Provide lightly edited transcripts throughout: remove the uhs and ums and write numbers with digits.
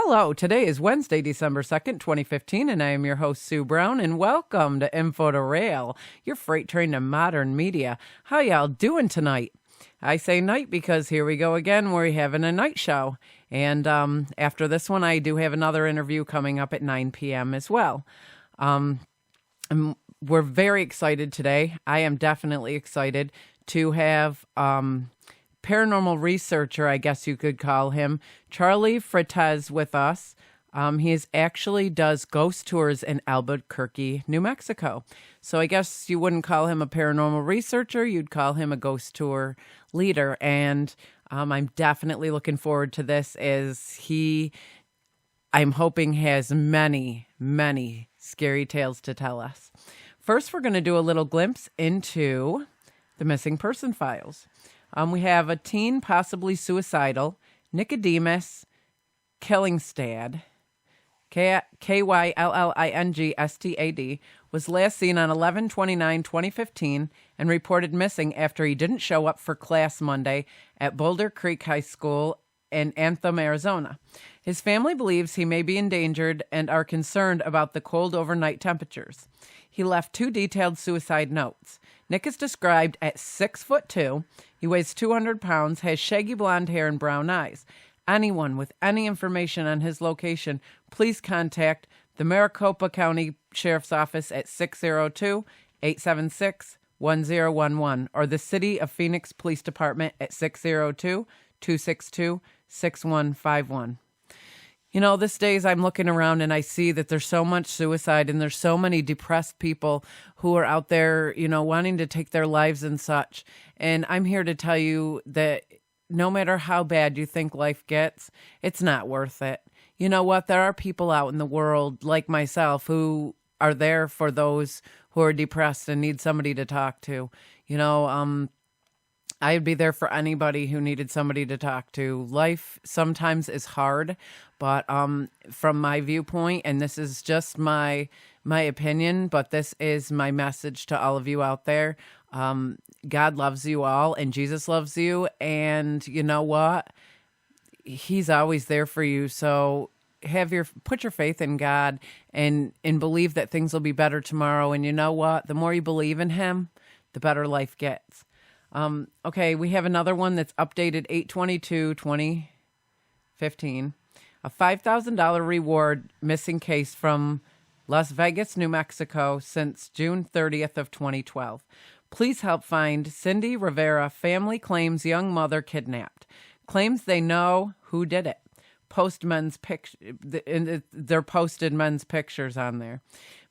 Hello, today is Wednesday, December 2nd, 2015, and I am your host, Sue Brown, and welcome to info2rail, your freight train to modern media. How y'all doing tonight? I say night because here we go again. We're having a night show, and after this one, I do have another interview coming up at 9 p.m. as well. We're very excited today. I am definitely excited to have paranormal researcher, I guess you could call him, Charlie Frates with us. He actually does ghost tours in Albuquerque, New Mexico. So I guess you wouldn't call him a paranormal researcher, you'd call him a ghost tour leader. And I'm definitely looking forward to this, as I'm hoping, has many, many scary tales to tell us. First, we're going to do a little glimpse into the missing person files. We have a teen possibly suicidal, Nicodemus Killingstad, Kyllingstad, was last seen on 11/29/2015 and reported missing after he didn't show up for class Monday at Boulder Creek High School in Anthem, Arizona. His family believes he may be endangered and are concerned about the cold overnight temperatures. He left 2 detailed suicide notes. Nick is described at 6'2". He weighs 200 pounds, has shaggy blonde hair and brown eyes. Anyone with any information on his location, please contact the Maricopa County Sheriff's Office at 602-876-1011 or the City of Phoenix Police Department at 602-262-6151. You know, these days I'm looking around and I see that there's so much suicide and there's so many depressed people who are out there, wanting to take their lives and such. And I'm here to tell you that no matter how bad you think life gets, it's not worth it. You know what? There are people out in the world like myself who are there for those who are depressed and need somebody to talk to. I'd be there for anybody who needed somebody to talk to. Life sometimes is hard, but from my viewpoint, and this is just my opinion, but this is my message to all of you out there. God loves you all, and Jesus loves you, and you know what? He's always there for you. So put your faith in God and believe that things will be better tomorrow. And you know what? The more you believe in Him, the better life gets. Okay, we have another one that's updated 8/22/2015. A $5,000 reward missing case from Las Vegas, New Mexico since June 30th of 2012. Please help find Cindy Rivera. Family claims young mother kidnapped. Claims they know who did it. They're posted men's pictures on there.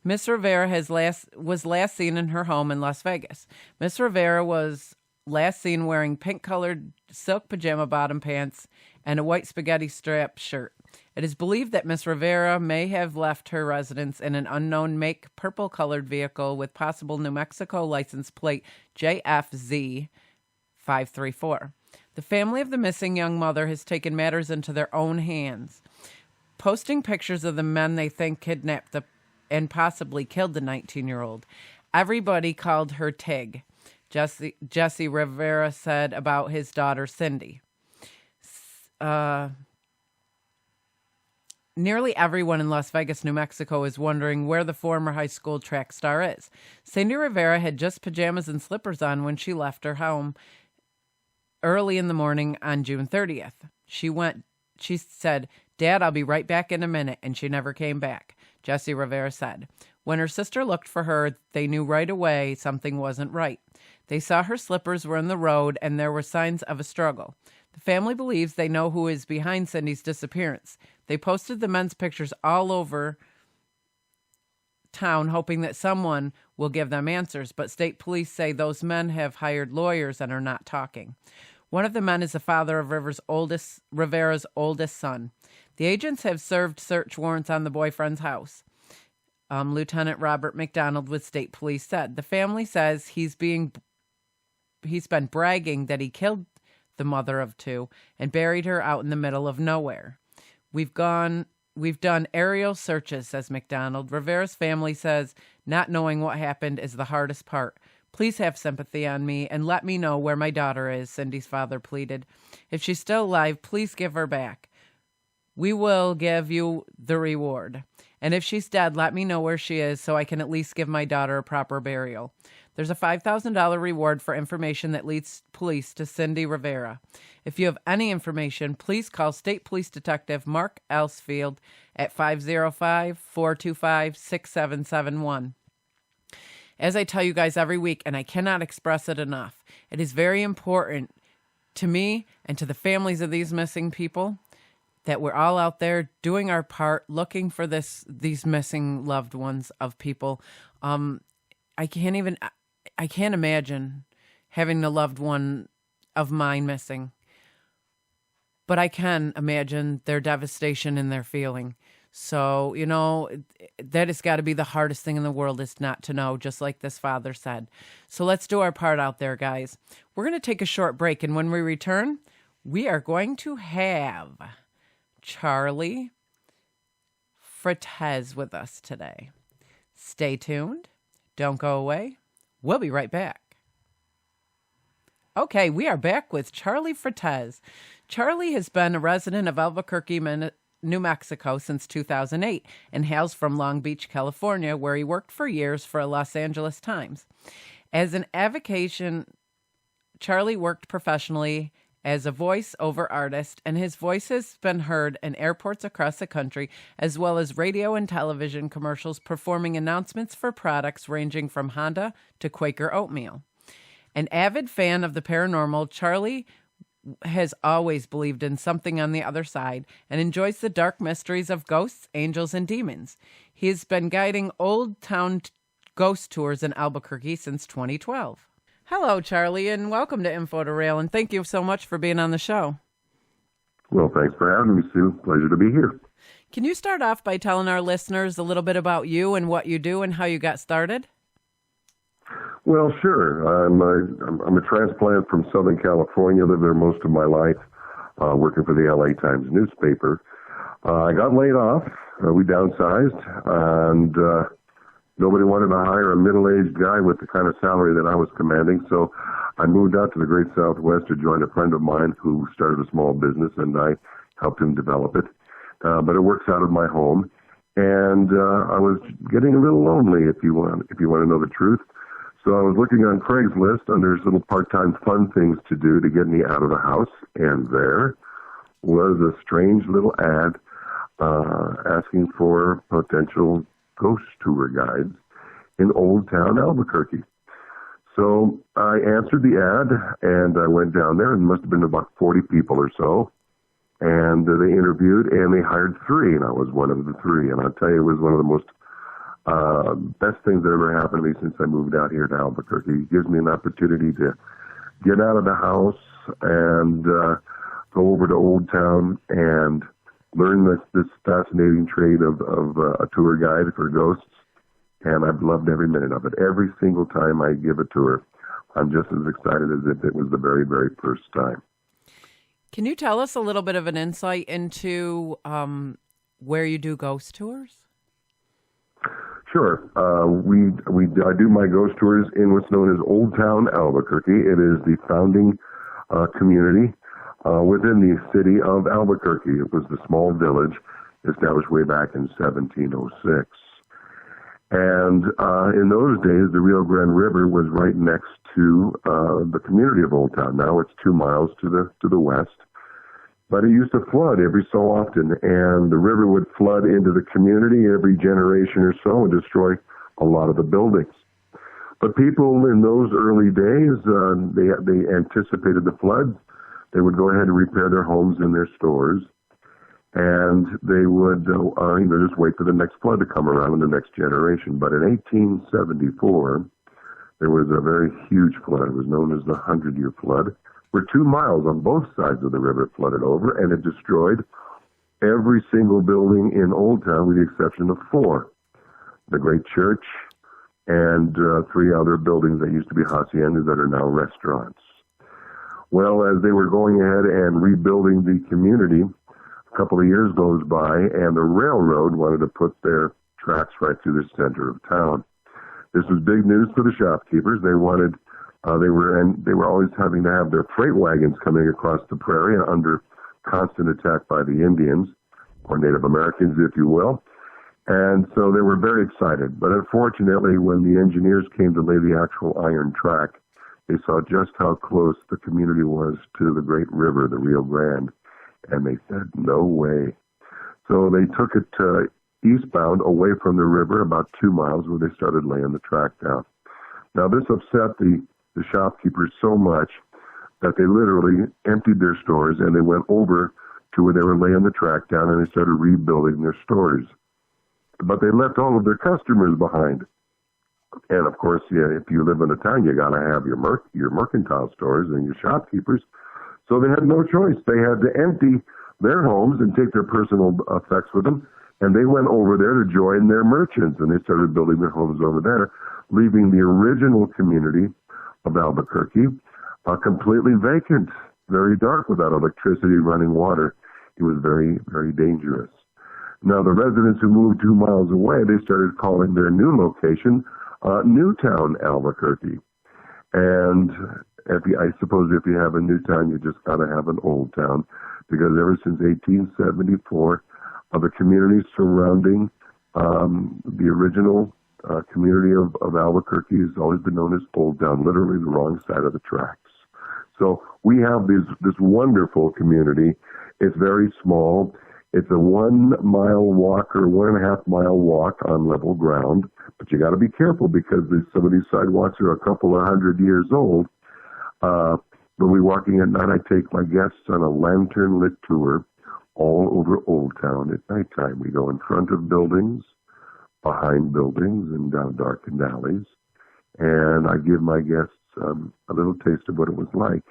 Miss Rivera was last seen in her home in Las Vegas. Miss Rivera was last seen wearing pink-colored silk pajama bottom pants and a white spaghetti strap shirt. It is believed that Miss Rivera may have left her residence in an unknown make purple-colored vehicle with possible New Mexico license plate JFZ 534. The family of the missing young mother has taken matters into their own hands, posting pictures of the men they think kidnapped and possibly killed the 19-year-old. Everybody called her Tig. Jesse Rivera said about his daughter, Cindy. Nearly everyone in Las Vegas, New Mexico is wondering where the former high school track star is. Cindy Rivera had just pajamas and slippers on when she left her home early in the morning on June 30th. She said, "Dad, I'll be right back in a minute," and she never came back, Jesse Rivera said. When her sister looked for her, they knew right away something wasn't right. They saw her slippers were in the road and there were signs of a struggle. The family believes they know who is behind Cindy's disappearance. They posted the men's pictures all over town, hoping that someone will give them answers, but state police say those men have hired lawyers and are not talking. One of the men is the father of Rivera's oldest son. The agents have served search warrants on the boyfriend's house. Lieutenant Robert McDonald with state police said. The family says he's been bragging that he killed the mother of 2 and buried her out in the middle of nowhere. We've done aerial searches, says McDonald. Rivera's family says not knowing what happened is the hardest part. Please have sympathy on me and let me know where my daughter is, Cindy's father pleaded. If she's still alive, please give her back. we will give you the reward. And if she's dead, let me know where she is so I can at least give my daughter a proper burial. There's a $5,000 reward for information that leads police to Cindy Rivera. If you have any information, please call State Police Detective Mark Elsfield at 505-425-6771. As I tell you guys every week, and I cannot express it enough, it is very important to me and to the families of these missing people that we're all out there doing our part, looking for these missing loved ones of people. I can't imagine having a loved one of mine missing, but I can imagine their devastation and their feeling. So, that has got to be the hardest thing in the world, is not to know, just like this father said. So let's do our part out there, guys. We're going to take a short break, and when we return, we are going to have Charlie Frates with us today. Stay tuned. Don't go away. We'll be right back. Okay, we are back with Charlie Frates. Charlie has been a resident of Albuquerque, New Mexico since 2008 and hails from Long Beach, California, where he worked for years for a Los Angeles Times. As an avocation, Charlie worked professionally as a voice-over artist, and his voice has been heard in airports across the country, as well as radio and television commercials performing announcements for products ranging from Honda to Quaker Oatmeal. An avid fan of the paranormal, Charlie has always believed in something on the other side and enjoys the dark mysteries of ghosts, angels, and demons. He has been guiding Old Towne Ghost Tours in Albuquerque since 2012. Hello, Charlie, and welcome to info2rail, and thank you so much for being on the show. Well, thanks for having me, Sue. Pleasure to be here. Can you start off by telling our listeners a little bit about you and what you do and how you got started? Well, sure. I'm a transplant from Southern California. Lived there most of my life, working for the LA Times newspaper. I got laid off. We downsized, and nobody wanted to hire a middle-aged guy with the kind of salary that I was commanding. So I moved out to the Great Southwest to join a friend of mine who started a small business, and I helped him develop it. But it works out of my home, and I was getting a little lonely, if you want to know the truth. So I was looking on Craigslist under little part-time fun things to do to get me out of the house, and there was a strange little ad asking for potential ghost tour guides in Old Towne, Albuquerque. So I answered the ad, and I went down there, and it must have been about 40 people or so, and they interviewed, and they hired 3, and I was one of the 3, and I'll tell you, it was one of the most best things that ever happened to me since I moved out here to Albuquerque. It gives me an opportunity to get out of the house and go over to Old Towne and learn this fascinating trade of a tour guide for ghosts. And I've loved every minute of it. Every single time I give a tour, I'm just as excited as if it was the very, very first time. Can you tell us a little bit of an insight into where you do ghost tours? Sure. I do my ghost tours in what's known as Old Towne, Albuquerque. It is the founding community within the city of Albuquerque. It was the small village established way back in 1706. And in those days, the Rio Grande River was right next to the community of Old Towne. Now it's 2 miles to the west. But it used to flood every so often, and the river would flood into the community every generation or so and destroy a lot of the buildings. But people in those early days, they anticipated the floods. They would go ahead and repair their homes and their stores, and they would just wait for the next flood to come around in the next generation. But in 1874, there was a very huge flood. It was known as the 100-Year Flood, where 2 miles on both sides of the river flooded over, and it destroyed every single building in Old Towne with the exception of 4. The Great Church and 3 other buildings that used to be haciendas that are now restaurants. Well, as they were going ahead and rebuilding the community, a couple of years goes by, and the railroad wanted to put their tracks right through the center of town. This was big news for the shopkeepers. They wanted they were always having to have their freight wagons coming across the prairie and under constant attack by the Indians. or Native Americans, if you will. And so they were very excited. But unfortunately, when the engineers came to lay the actual iron track, they saw just how close the community was to the great river, the Rio Grande, and they said, no way. So they took it eastbound away from the river about 2 miles where they started laying the track down. Now, this upset the shopkeepers so much that they literally emptied their stores and they went over to where they were laying the track down and they started rebuilding their stores. But they left all of their customers behind. And of course, yeah, if you live in a town, you got to have your mercantile stores and your shopkeepers. So they had no choice. They had to empty their homes and take their personal effects with them. And they went over there to join their merchants, and they started building their homes over there, leaving the original community of Albuquerque completely vacant, very dark without electricity, running water. It was very, very dangerous. Now, the residents who moved 2 miles away, they started calling their new location New Town, Albuquerque. And I suppose if you have a new town, you just got to have an old town, because ever since 1874, the communities surrounding the original community of Albuquerque has always been known as Old Town, literally the wrong side of the tracks. So we have this wonderful community. It's very small. It's a 1 mile walk or 1.5 mile walk on level ground, but you got to be careful because some of these sidewalks are a couple of 100 years old. When we're walking at night, I take my guests on a lantern-lit tour all over Old Town at nighttime. We go in front of buildings, behind buildings, and down darkened alleys. And I give my guests a little taste of what it was like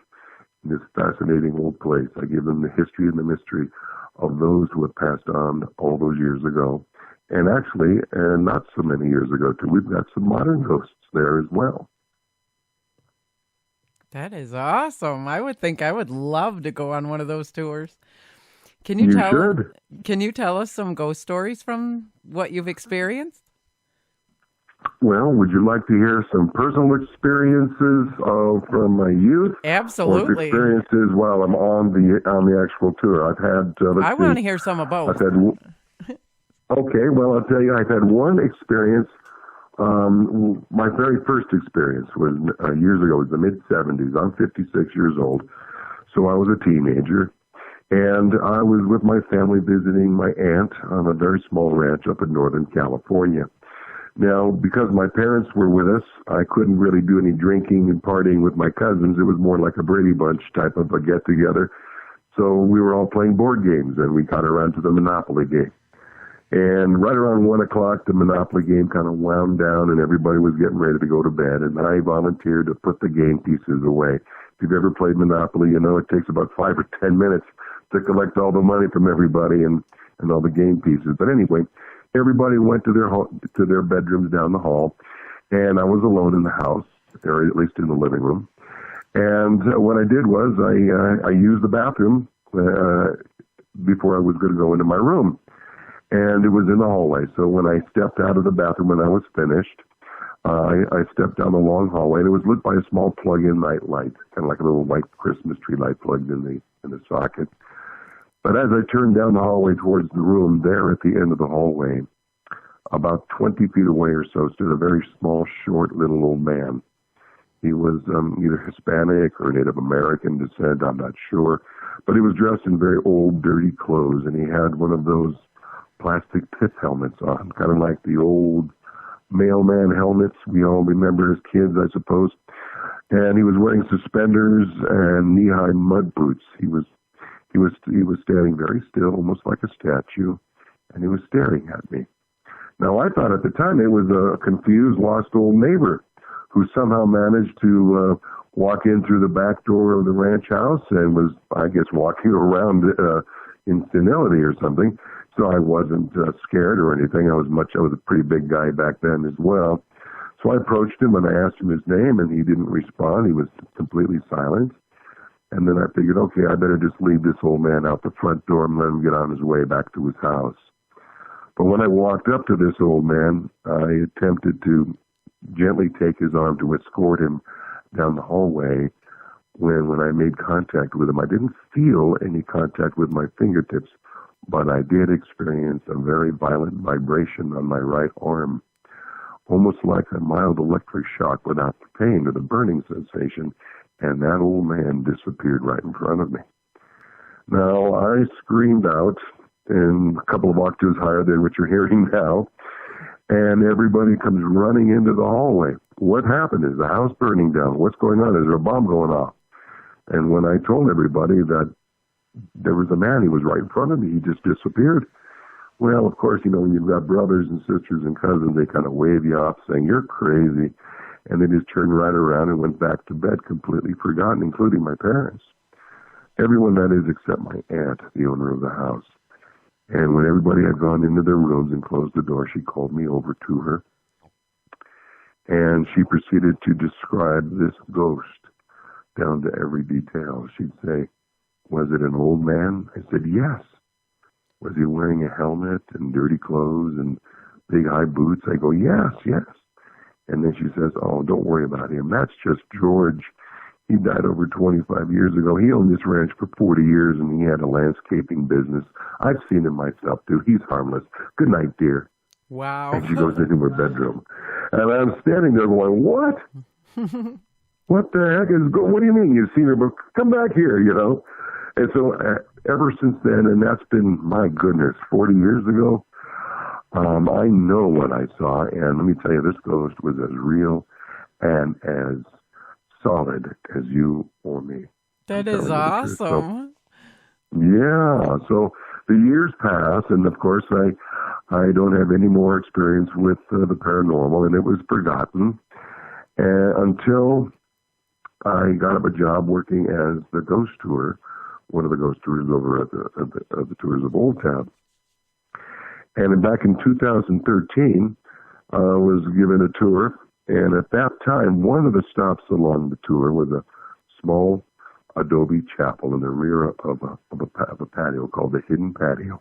in this fascinating old place. I give them the history and the mystery of those who have passed on all those years ago. And actually, not so many years ago, too, we've got some modern ghosts there as well. That is awesome. I would think I would love to go on one of those tours. Can You tell should. Can you tell us some ghost stories from what you've experienced? Well, would you like to hear some personal experiences from my youth? Absolutely. Or experiences while I'm on the actual tour? I've had. I want to hear some of both. Okay, well, I'll tell you, I've had one experience. My very first experience was years ago. It was the mid-'70s. I'm 56 years old, so I was a teenager. And I was with my family visiting my aunt on a very small ranch up in Northern California. Now, because my parents were with us, I couldn't really do any drinking and partying with my cousins. It was more like a Brady Bunch type of a get-together. So we were all playing board games, and we got around to the Monopoly game. And right around 1 o'clock, the Monopoly game kind of wound down, and everybody was getting ready to go to bed. And I volunteered to put the game pieces away. If you've ever played Monopoly, you know it takes about 5 or 10 minutes to collect all the money from everybody and all the game pieces. But anyway, everybody went to their bedrooms down the hall, and I was alone in the house, or at least in the living room. And what I did was I used the bathroom before I was going to go into my room, and it was in the hallway. So when I stepped out of the bathroom when I was finished, I stepped down the long hallway, and it was lit by a small plug-in night light, kind of like a little white Christmas tree light plugged in the socket. But as I turned down the hallway towards the room, there at the end of the hallway, about 20 feet away or so, stood a very small, short, little old man. He was either Hispanic or Native American descent, I'm not sure. But he was dressed in very old, dirty clothes, and he had one of those plastic pith helmets on, kind of like the old mailman helmets we all remember as kids, I suppose. And he was wearing suspenders and knee-high mud boots. He was standing very still, almost like a statue, and he was staring at me. Now, I thought at the time it was a confused, lost old neighbor who somehow managed to walk in through the back door of the ranch house and was, I guess, walking around in senility or something. So I wasn't scared or anything. I was a pretty big guy back then as well. So I approached him and I asked him his name, and he didn't respond. He was completely silent. And then I figured, okay, I better just leave this old man out the front door and let him get on his way back to his house. But when I walked up to this old man, I attempted to gently take his arm to escort him down the hallway. When I made contact with him, I didn't feel any contact with my fingertips. but I did experience a very violent vibration on my right arm, almost like a mild electric shock without the pain or the burning sensation, and that old man disappeared right in front of me. Now, I screamed out, and a couple of octaves higher than what you're hearing now, and everybody comes running into the hallway. What happened? Is the house burning down? What's going on? Is there a bomb going off? And when I told everybody that there was a man, he was right in front of me, he just disappeared. Well, of course, when you've got brothers and sisters and cousins, they kind of wave you off saying, you're crazy. And they just turned right around and went back to bed, completely forgotten, including my parents. Everyone, that is, except my aunt, the owner of the house. And when everybody had gone into their rooms and closed the door, she called me over to her. And she proceeded to describe this ghost down to every detail. She'd say, was it an old man? I said, yes. Was he wearing a helmet and dirty clothes and big high boots? I go, yes, yes. And then she says, oh, don't worry about him. That's just George. He died over 25 years ago. He owned this ranch for 40 years, and he had a landscaping business. I've seen him myself, too. He's harmless. Good night, dear. Wow. And she goes into her bedroom. And I'm standing there going, what? What the heck is going on? What do you mean you've seen her? But come back here, And so ever since then, and that's been, my goodness, 40 years ago, I know what I saw. And let me tell you, this ghost was as real and as solid as you or me. That is awesome. So, yeah. So the years pass, and of course, I don't have any more experience with the paranormal, and it was forgotten until I got up a job working as the ghost tour, one of the ghost tours over at the tours of Old Towne. And back in 2013, I was given a tour. And at that time, one of the stops along the tour was a small adobe chapel in the rear of a patio called the Hidden Patio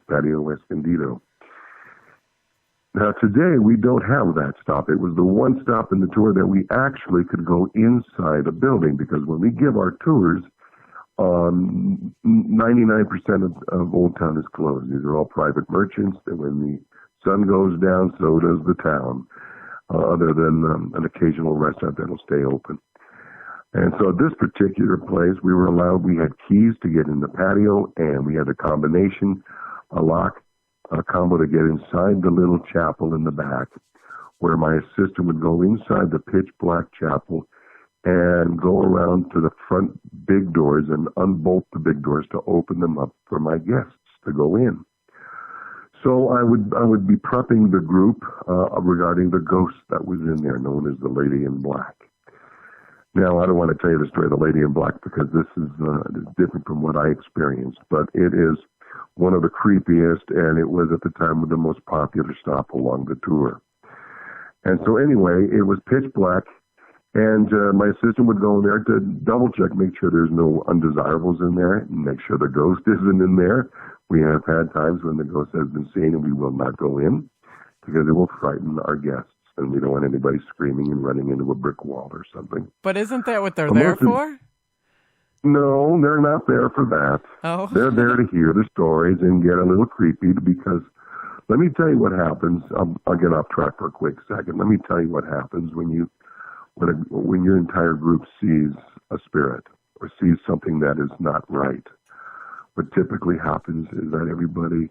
Escondido. Now, today, we don't have that stop. It was the one stop in the tour that we actually could go inside a building, because when we give our tours, 99% of Old Towne is closed. These are all private merchants, and when the sun goes down, so does the town. Other than an occasional restaurant that'll stay open. And so at this particular place, we had keys to get in the patio, and we had a combination, a lock, a combo to get inside the little chapel in the back, where my assistant would go inside the pitch black chapel and go around to the front big doors and unbolt the big doors to open them up for my guests to go in. So I would be prepping the group regarding the ghost that was in there, known as the Lady in Black. Now, I don't want to tell you the story of the Lady in Black, because this is different from what I experienced, but it is one of the creepiest, and it was at the time the most popular stop along the tour. And so anyway, it was pitch black, and my assistant would go in there to double check, make sure there's no undesirables in there, make sure the ghost isn't in there. We have had times when the ghost has been seen and we will not go in because it will frighten our guests, and we don't want anybody screaming and running into a brick wall or something. But isn't that what they're there for? No, they're not there for that. Oh. They're there to hear the stories and get a little creepy, because let me tell you what happens. I'll get off track for a quick second. Let me tell you what happens when your entire group sees a spirit or sees something that is not right. What typically happens is that everybody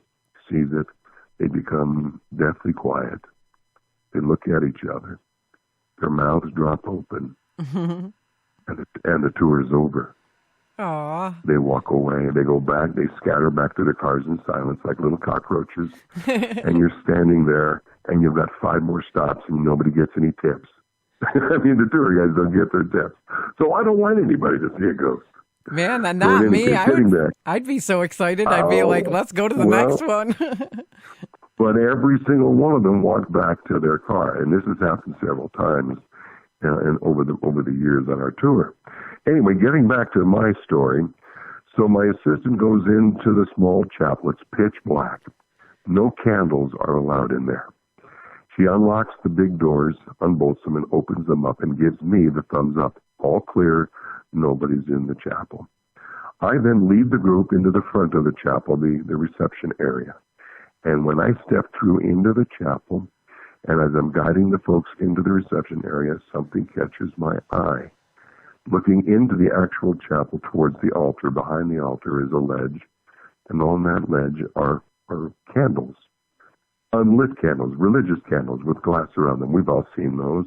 sees it. They become deathly quiet. They look at each other. Their mouths drop open. and the tour is over. Aww. They walk away. They go back. They scatter back to their cars in silence like little cockroaches. And you're standing there, and you've got 5 more stops, and nobody gets any tips. I mean, the tour guys don't get their tips. So I don't want anybody to see a ghost. Man, not me. I'd be so excited. I'd be like, let's go to the next one. But every single one of them walked back to their car, and this has happened several times and over the years on our tour. Anyway, getting back to my story, so my assistant goes into the small chapel. It's pitch black. No candles are allowed in there. She unlocks the big doors, unbolts them, and opens them up and gives me the thumbs up. All clear. Nobody's in the chapel. I then lead the group into the front of the chapel, the reception area. And when I step through into the chapel, and as I'm guiding the folks into the reception area, something catches my eye. Looking into the actual chapel towards the altar, behind the altar is a ledge, and on that ledge are candles, unlit candles, religious candles with glass around them. We've all seen those.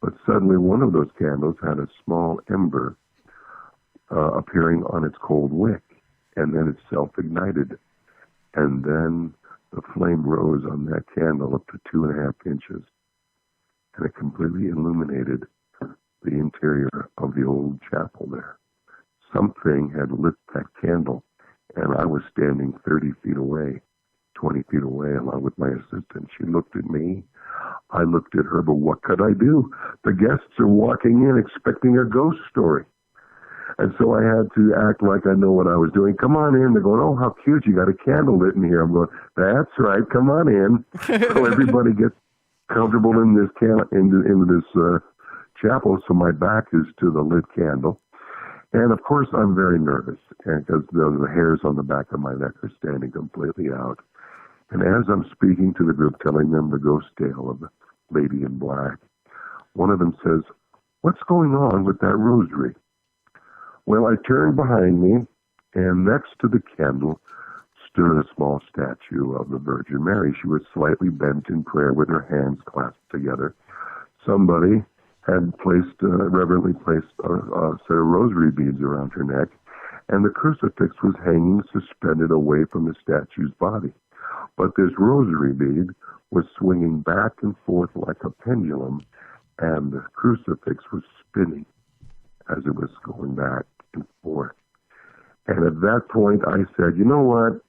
But suddenly one of those candles had a small ember appearing on its cold wick, and then it self-ignited. And then the flame rose on that candle up to 2.5 inches, and it completely illuminated the interior of the old chapel there. Something had lit that candle, and I was standing 30 feet away, 20 feet away, along with my assistant. She looked at me. I looked at her, but what could I do? The guests are walking in expecting a ghost story. And so I had to act like I know what I was doing. Come on in. They're going, oh, how cute. You got a candle lit in here. I'm going, that's right. Come on in. So everybody gets comfortable in this into this chapel. So my back is to the lit candle. And, of course, I'm very nervous because the hairs on the back of my neck are standing completely out. And as I'm speaking to the group, telling them the ghost tale of the lady in black, one of them says, what's going on with that rosary? Well, I turned behind me, and next to the candle stood a small statue of the Virgin Mary. She was slightly bent in prayer with her hands clasped together. Somebody had reverently placed a set of rosary beads around her neck, and the crucifix was hanging suspended away from the statue's body. But this rosary bead was swinging back and forth like a pendulum, and the crucifix was spinning as it was going back and forth. And at that point, I said, you know what?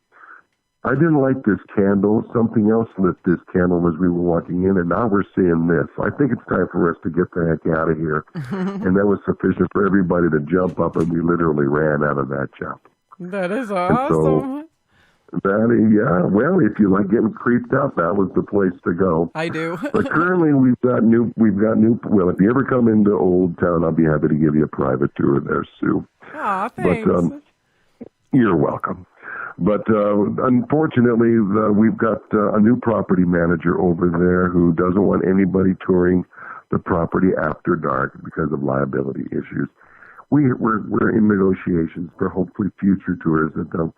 I didn't like this candle. Something else lit this candle as we were walking in, and now we're seeing this. I think it's time for us to get the heck out of here. And that was sufficient for everybody to jump up, and we literally ran out of that chapel. That is awesome. Well, if you like getting creeped out, that was the place to go. I do. But currently we've got new, well, if you ever come into Old Towne, I'll be happy to give you a private tour there, Sue. Aw, thanks. But, you're welcome. But unfortunately, we've got a new property manager over there who doesn't want anybody touring the property after dark because of liability issues. We're in negotiations for hopefully future tours that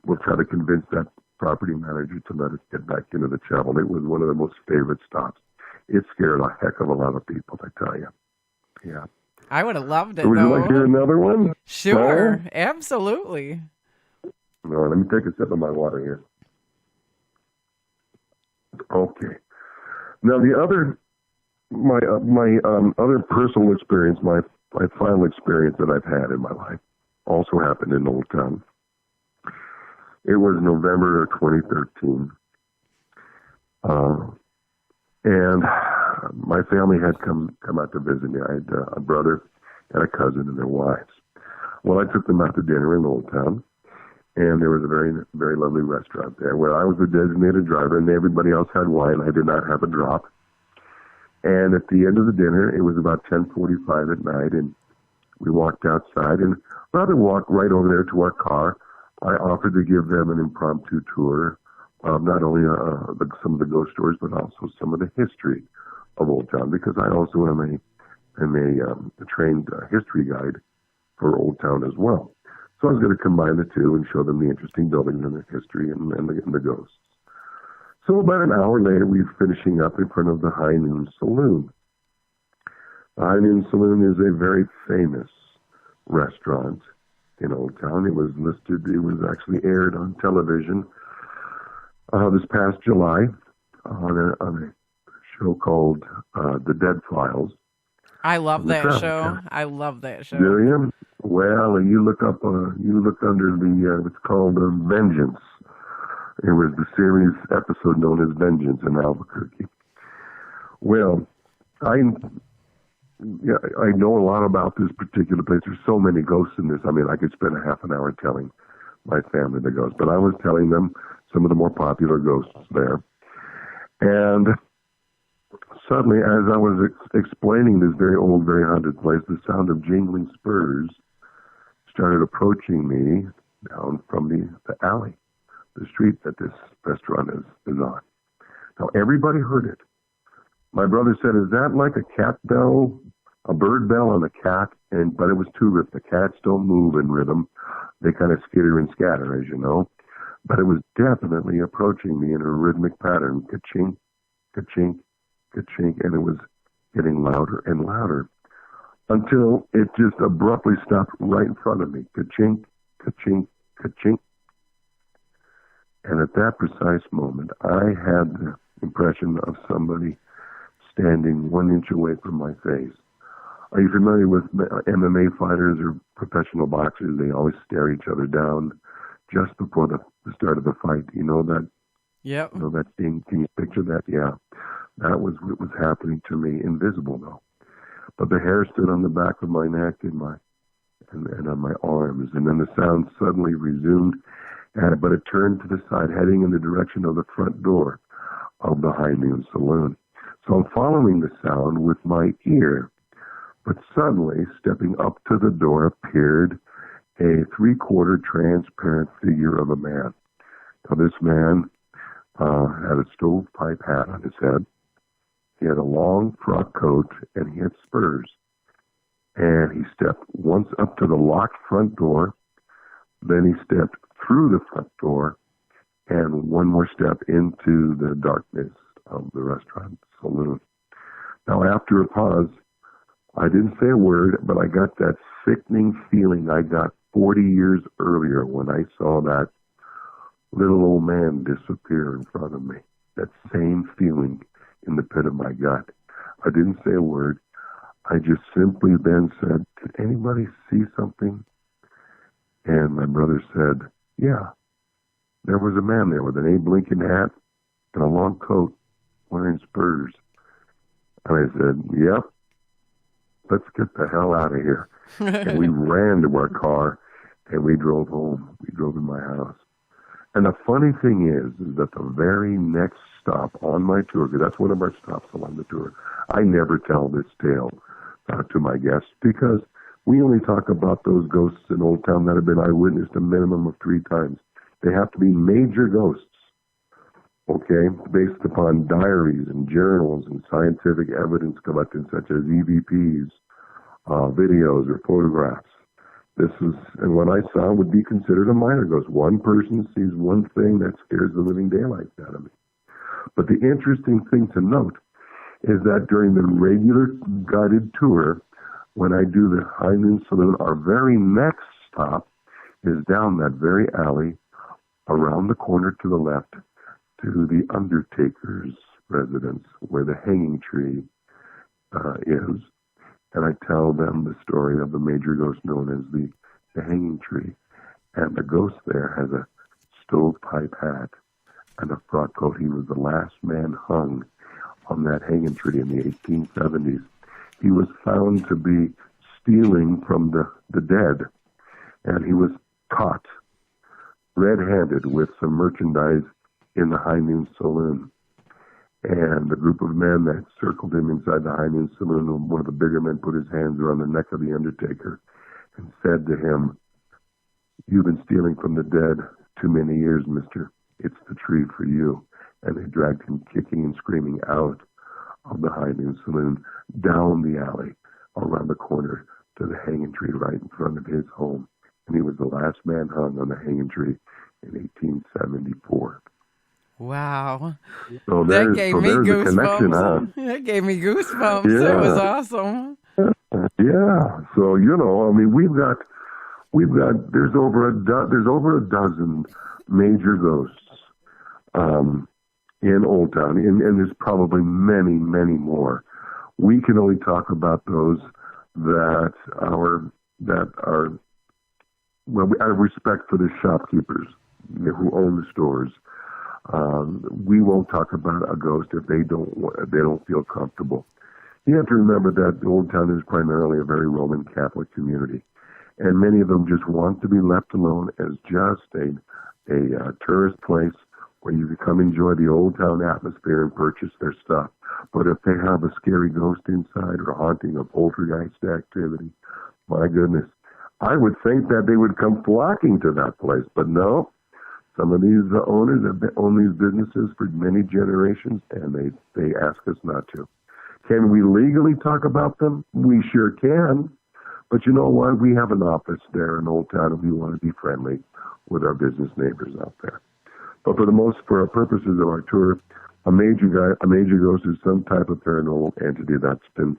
we'll try to convince that property manager to let us get back into the chapel. It was one of the most favorite stops. It scared a heck of a lot of people, I tell you. Yeah. I would have loved it, Would you like to hear another one? Sure, absolutely. No, let me take a sip of my water here. Okay. Now my other personal experience, my final experience that I've had in my life, also happened in Old Towne. It was November of 2013, and my family had come out to visit me. I had a brother and a cousin and their wives. Well, I took them out to dinner in Old Towne, and there was a very, very lovely restaurant there where I was the designated driver, and everybody else had wine. I did not have a drop. And at the end of the dinner, it was about 10:45 at night, and we walked outside, and rather walked right over there to our car. I offered to give them an impromptu tour of not only some of the ghost stories, but also some of the history of Old Towne, because I also am a trained history guide for Old Towne as well. So I was going to combine the two and show them the interesting buildings and the history and the ghosts. So about an hour later, we were finishing up in front of the High Noon Saloon. The High Noon Saloon is a very famous restaurant in Old Towne. It was actually aired on television this past July on a show called The Dead Files. I love that show. I love that show. Do you? Well, you look under the it's called Vengeance. It was the series episode known as Vengeance in Albuquerque. Well, I know a lot about this particular place. There's so many ghosts in this. I mean, I could spend a half an hour telling my family the ghosts, but I was telling them some of the more popular ghosts there. And suddenly, as I was explaining this very old, very haunted place, the sound of jingling spurs started approaching me down from the alley, the street that this restaurant is on. Now, everybody heard it. My brother said, is that like a cat bell, a bird bell on a cat? But it was too rhythmic. The cats don't move in rhythm. They kind of skitter and scatter, as you know. But it was definitely approaching me in a rhythmic pattern. Ka-chink, ka-chink, ka-chink. And it was getting louder and louder until it just abruptly stopped right in front of me. Ka-chink, ka-chink, ka-chink. And at that precise moment, I had the impression of somebody standing 1 inch away from my face. Are you familiar with MMA fighters or professional boxers? They always stare each other down just before the start of the fight. You know that? Yep. You know that thing? Can you picture that? Yeah. That was what was happening to me, invisible though. But the hair stood on the back of my neck and on my arms. And then the sound suddenly resumed, but it turned to the side, heading in the direction of the front door of the High Noon Saloon. So I'm following the sound with my ear. But suddenly, stepping up to the door, appeared a 3/4 transparent figure of a man. Now, this man had a stovepipe hat on his head. He had a long frock coat, and he had spurs. And he stepped once up to the locked front door. Then he stepped through the front door, and one more step into the darkness of the restaurant saloon. Now, after a pause, I didn't say a word, but I got that sickening feeling I got 40 years earlier when I saw that little old man disappear in front of me. That same feeling in the pit of my gut. I didn't say a word. I just simply then said, did anybody see something? And my brother said, yeah, there was a man there with an Abe Lincoln hat and a long coat wearing spurs. And I said, yep. Let's get the hell out of here. And we ran to our car, and we drove home. We drove to my house. And the funny thing is that the very next stop on my tour, because that's one of our stops along the tour, I never tell this tale to my guests because we only talk about those ghosts in Old Town that have been eyewitnessed a minimum of 3 times. They have to be major ghosts, okay, based upon diaries and journals and scientific evidence collected such as EVPs, videos or photographs. And what I saw would be considered a minor ghost. One person sees one thing that scares the living daylights out of me. But the interesting thing to note is that during the regular guided tour, when I do the High Noon Saloon, our very next stop is down that very alley, around the corner to the left, to the undertaker's residence, where the hanging tree is. And I tell them the story of the major ghost known as the hanging tree. And the ghost there has a stovepipe hat and a frock coat. He was the last man hung on that hanging tree in the 1870s. He was found to be stealing from the dead, and he was caught red-handed with some merchandise in the High Noon Saloon. And the group of men that circled him inside the High Noon Saloon, one of the bigger men put his hands around the neck of the undertaker and said to him, "You've been stealing from the dead too many years, mister. It's the tree for you." And they dragged him kicking and screaming out of the High Noon Saloon, down the alley, around the corner to the hanging tree right in front of his home. And he was the last man hung on the hanging tree in 1874. Wow. So that gave me goosebumps. That gave me goosebumps. Yeah. That was awesome. Yeah. So, I mean, there's over a dozen major ghosts in Old Town, and there's probably many, many more. We can only talk about those that are out of respect for the shopkeepers who own the stores. We won't talk about a ghost if they don't feel comfortable. You have to remember that Old Town is primarily a very Roman Catholic community, and many of them just want to be left alone as just a tourist place where you can come enjoy the Old Town atmosphere and purchase their stuff. But if they have a scary ghost inside or haunting or poltergeist activity, my goodness, I would think that they would come flocking to that place, but no. Some of these owners have owned these businesses for many generations, and they ask us not to. Can we legally talk about them? We sure can. But you know what? We have an office there in Old Town, and we want to be friendly with our business neighbors out there. But for our purposes of our tour, a major ghost is some type of paranormal entity that's been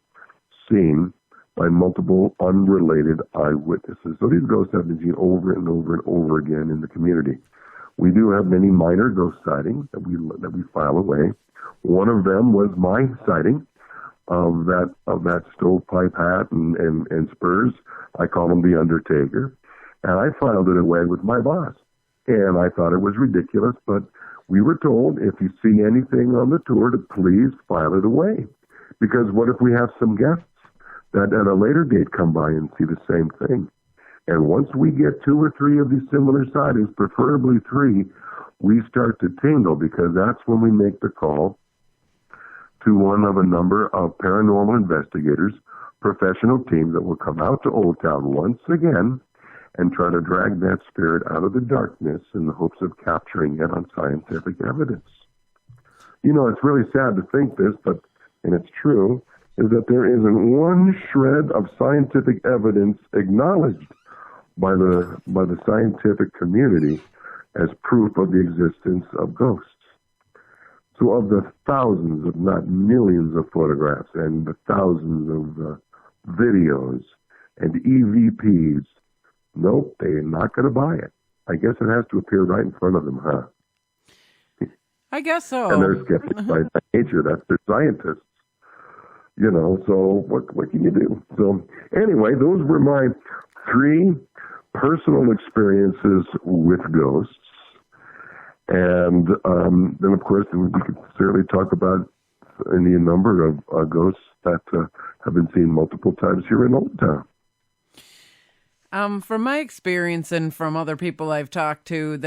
seen by multiple unrelated eyewitnesses. So these ghosts have been seen over and over and over again in the community. We do have many minor ghost sightings that we file away. One of them was my sighting of that stovepipe hat and spurs. I call him the Undertaker, and I filed it away with my boss. And I thought it was ridiculous, but we were told if you see anything on the tour to please file it away, because what if we have some guests that at a later date come by and see the same thing? And once we get 2 or 3 of these similar sightings, preferably 3, we start to tingle, because that's when we make the call to one of a number of paranormal investigators, professional teams that will come out to Old Town once again and try to drag that spirit out of the darkness in the hopes of capturing it on scientific evidence. You know, it's really sad to think this, and it's true, is that there isn't one shred of scientific evidence acknowledged by the scientific community as proof of the existence of ghosts. So of the thousands, if not millions, of photographs and the thousands of videos and EVPs, nope, they're not going to buy it. I guess it has to appear right in front of them, huh? I guess so. And they're skeptics by nature. That's their scientists. You know, so what can you do? So anyway, those were my 3 personal experiences with ghosts. And then, of course, we could certainly talk about any number of ghosts that have been seen multiple times here in Old Town. From my experience and from other people I've talked to,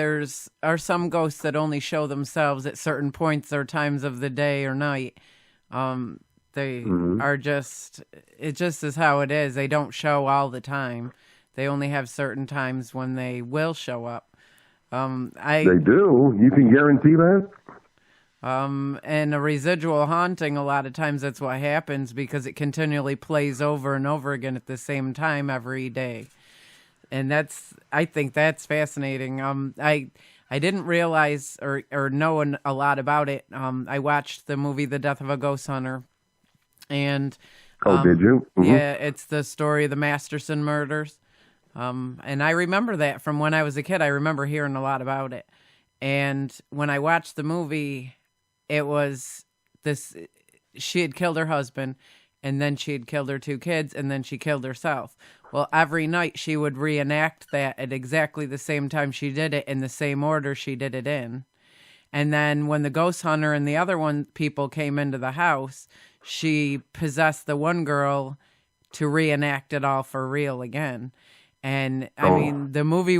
are some ghosts that only show themselves at certain points or times of the day or night. They are just, it just is how it is. They don't show all the time. They only have certain times when they will show up. They do? You can guarantee that? And a residual haunting, a lot of times that's what happens, because it continually plays over and over again at the same time every day. And I think that's fascinating. I didn't realize or know a lot about it. I watched the movie The Death of a Ghost Hunter. And did you? Mm-hmm. Yeah, it's the story of the Masterson murders. And I remember that from when I was a kid. I remember hearing a lot about it. And when I watched the movie, it was this, she had killed her husband, and then she had killed her 2 kids, and then she killed herself. Well, every night she would reenact that at exactly the same time she did it, in the same order she did it in. And then when the ghost hunter and the other people came into the house, she possessed the one girl to reenact it all for real again. And I mean, the movie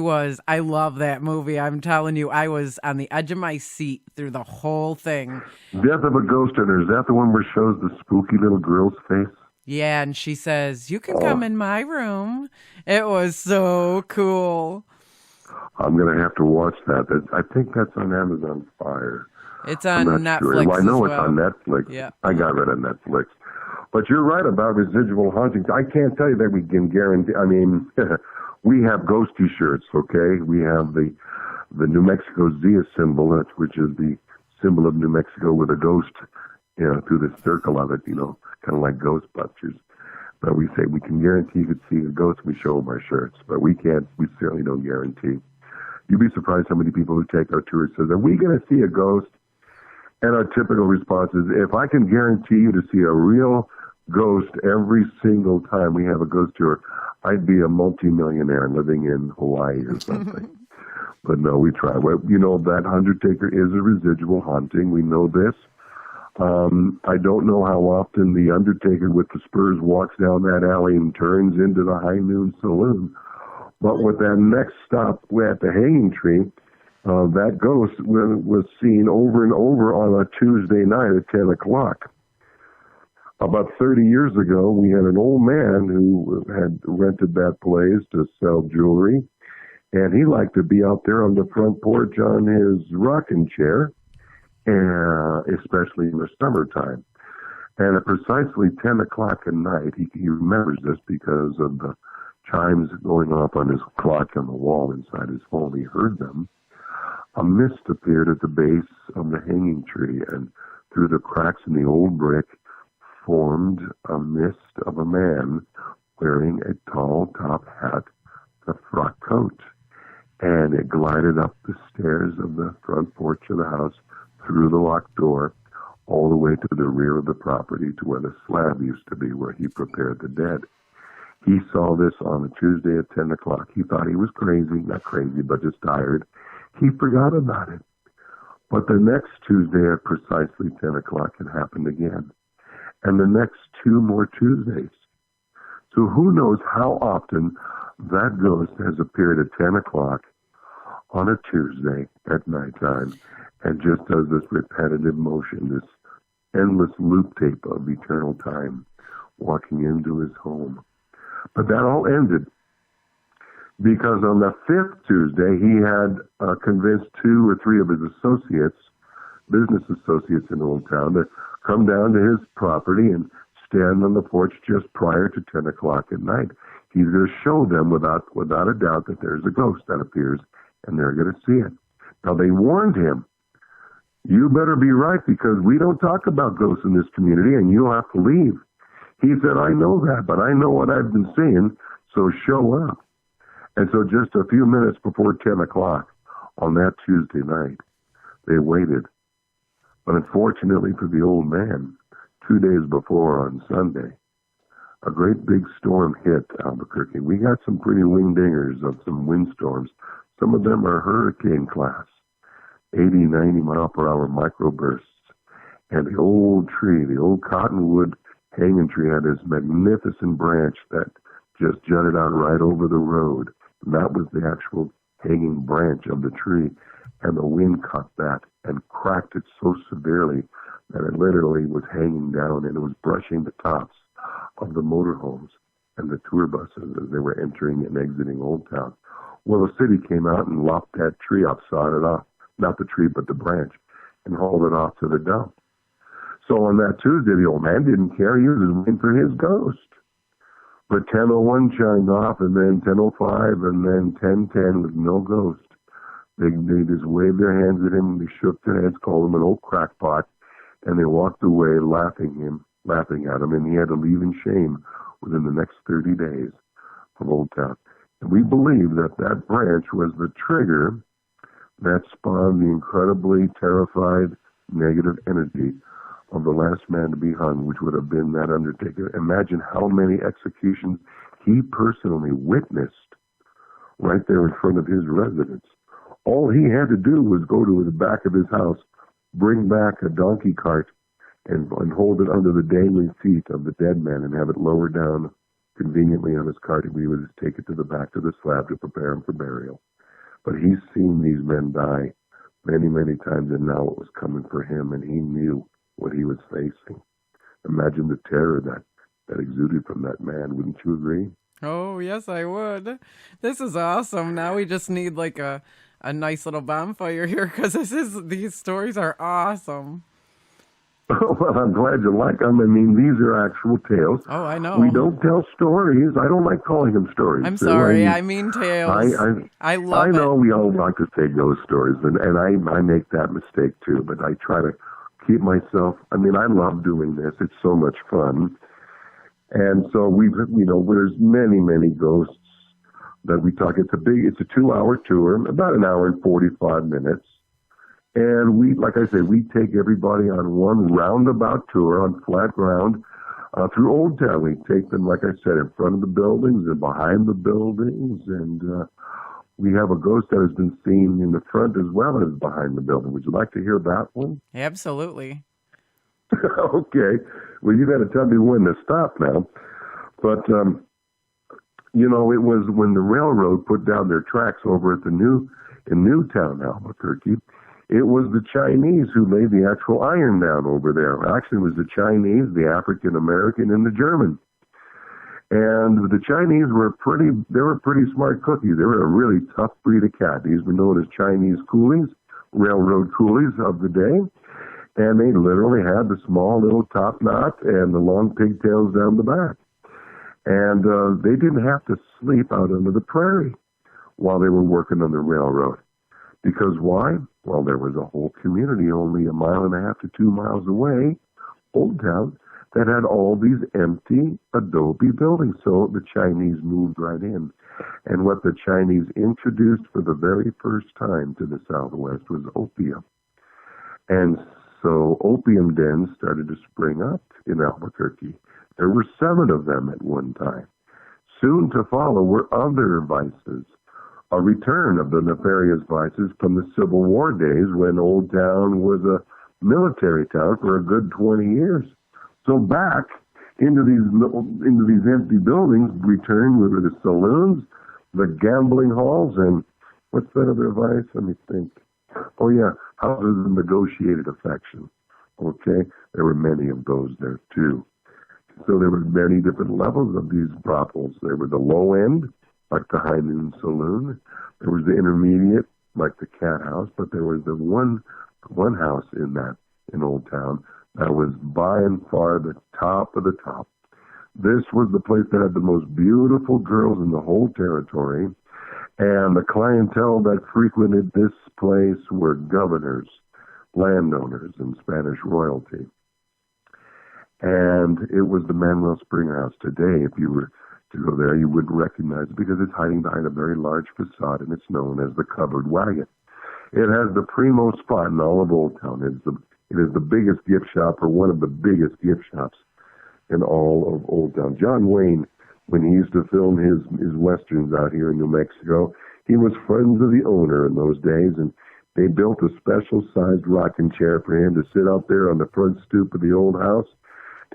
I love that movie. I'm telling you, I was on the edge of my seat through the whole thing. Death of a Ghost Hunter, is that the one where it shows the spooky little girl's face? Yeah, and she says, "You can come in my room." It was so cool. I'm going to have to watch that. I think that's on Amazon Fire. It's on Netflix. Sure. Well, I know it's on Netflix. Yeah. I got it on Netflix. But you're right about residual hauntings. I can't tell you that we can guarantee. I mean, we have ghosty shirts, okay? We have the New Mexico Zia symbol, which is the symbol of New Mexico with a ghost, through the circle of it, kind of like Ghostbusters. But we say we can guarantee you could see a ghost. We show them our shirts, but we certainly don't guarantee. You'd be surprised how many people who take our tour says, "Are we going to see a ghost?" And our typical response is, "If I can guarantee you to see a real ghost every single time we have a ghost tour, I'd be a multimillionaire living in Hawaii or something." But no, we try. Well, that Undertaker is a residual haunting. We know this. I don't know how often the Undertaker with the spurs walks down that alley and turns into the High Noon Saloon. But with that next stop at the Hanging Tree, that ghost was seen over and over on a Tuesday night at 10 o'clock. About 30 years ago, we had an old man who had rented that place to sell jewelry, and he liked to be out there on the front porch on his rocking chair, especially in the summertime. And at precisely 10 o'clock at night, he remembers this because of the chimes going off on his clock on the wall inside his home. He heard them. A mist appeared at the base of the hanging tree, and through the cracks in the old brick formed a mist of a man wearing a tall top hat, a frock coat, and it glided up the stairs of the front porch of the house, through the locked door, all the way to the rear of the property to where the slab used to be, where he prepared the dead. He saw this on a Tuesday at 10 o'clock. He thought he was crazy, not crazy, but just tired. He forgot about it. But the next Tuesday at precisely 10 o'clock, it happened again. And the next 2 more Tuesdays. So who knows how often that ghost has appeared at 10 o'clock on a Tuesday at nighttime and just does this repetitive motion, this endless loop tape of eternal time, walking into his home. But that all ended because on the 5th Tuesday, he had convinced 2 or 3 of his associates, business associates in Old Towne, to come down to his property and stand on the porch just prior to 10 o'clock at night. He's going to show them without a doubt that there's a ghost that appears, and they're going to see it. Now, they warned him, you better be right because we don't talk about ghosts in this community, and you'll have to leave. He said, I know that, but I know what I've been seeing, so show up. And so just a few minutes before 10 o'clock on that Tuesday night, they waited. But unfortunately for the old man, 2 days before on Sunday, a great big storm hit Albuquerque. We got some pretty wingdingers of some windstorms. Some of them are hurricane class, 80, 90 mile per hour microbursts. And the old tree, the old cottonwood hanging tree, had this magnificent branch that just jutted out right over the road. And that was the actual hanging branch of the tree. And the wind caught that and cracked it so severely that it literally was hanging down, and it was brushing the tops of the motorhomes and the tour buses as they were entering and exiting Old Towne. Well, the city came out and lopped that tree off, sawed it off, not the tree, but the branch, and hauled it off to the dump. So on that Tuesday, the old man didn't care. He was waiting for his ghost. But 10:01 chimed off, and then 10:05, and then 10:10 with no ghost. They just waved their hands at him, they shook their heads, called him an old crackpot, and they walked away laughing at him, and he had to leave in shame within the next 30 days from Old Towne. And we believe that that branch was the trigger that spawned the incredibly terrified negative energy of the last man to be hung, which would have been that undertaker. Imagine how many executions he personally witnessed right there in front of his residence. All he had to do was go to the back of his house, bring back a donkey cart, and hold it under the dangling feet of the dead man and have it lowered down conveniently on his cart, and we would just take it to the back of the slab to prepare him for burial. But he's seen these men die many, many times, and now it was coming for him, and he knew what he was facing. Imagine the terror that exuded from that man. Wouldn't you agree? Oh, yes, I would. This is awesome. Now we just need like a nice little bonfire here because these stories are awesome. Well, I'm glad you like them. I mean, these are actual tales. Oh, I know. We don't tell stories. I don't like calling them stories. I'm sorry. I mean tales. I love it. I know we all like to say ghost stories, and I make that mistake too, but I try to keep myself. I mean, I love doing this. It's so much fun. And so there's many, many ghosts that we talk. It's a 2-hour tour, about an hour and 45 minutes. And like I say, we take everybody on one roundabout tour on flat ground through Old Towne. We take them, like I said, in front of the buildings and behind the buildings. And we have a ghost that has been seen in the front as well as behind the building. Would you like to hear that one? Absolutely. Okay. Well, you got to tell me when to stop now. But, it was when the railroad put down their tracks over at in Newtown, Albuquerque. It was the Chinese who laid the actual iron down over there. Actually, it was the Chinese, the African American, and the German. And the Chinese were pretty smart cookies. They were a really tough breed of cat. These were known as Chinese coolies, railroad coolies of the day. And they literally had the small little top knot and the long pigtails down the back. And they didn't have to sleep out under the prairie while they were working on the railroad. Because why? Well, there was a whole community only 1.5 to 2 miles away, Old Town, that had all these empty adobe buildings. So the Chinese moved right in. And what the Chinese introduced for the very first time to the Southwest was opium. And so opium dens started to spring up in Albuquerque. There were 7 of them at one time. Soon to follow were other vices, a return of the nefarious vices from the Civil War days when Old Town was a military town for a good 20 years. So back into these empty buildings returned were the saloons, the gambling halls, and what's that other vice? Let me think. Oh yeah, houses of negotiated affection. Okay, there were many of those there too. So there were many different levels of these brothels. There were the low end, like the High Noon Saloon. There was the intermediate, like the Cat House. But there was the one house in Old Town that was by and far the top of the top. This was the place that had the most beautiful girls in the whole territory. And the clientele that frequented this place were governors, landowners, and Spanish royalty. And it was the Manuel Springer House. Today, if you were to go there, you wouldn't recognize it because it's hiding behind a very large facade, and it's known as the Covered Wagon. It has the primo spot in all of Old Town. It is the biggest gift shop, or one of the biggest gift shops in all of Old Town. John Wayne, when he used to film his westerns out here in New Mexico, he was friends of the owner in those days, and they built a special-sized rocking chair for him to sit out there on the front stoop of the old house,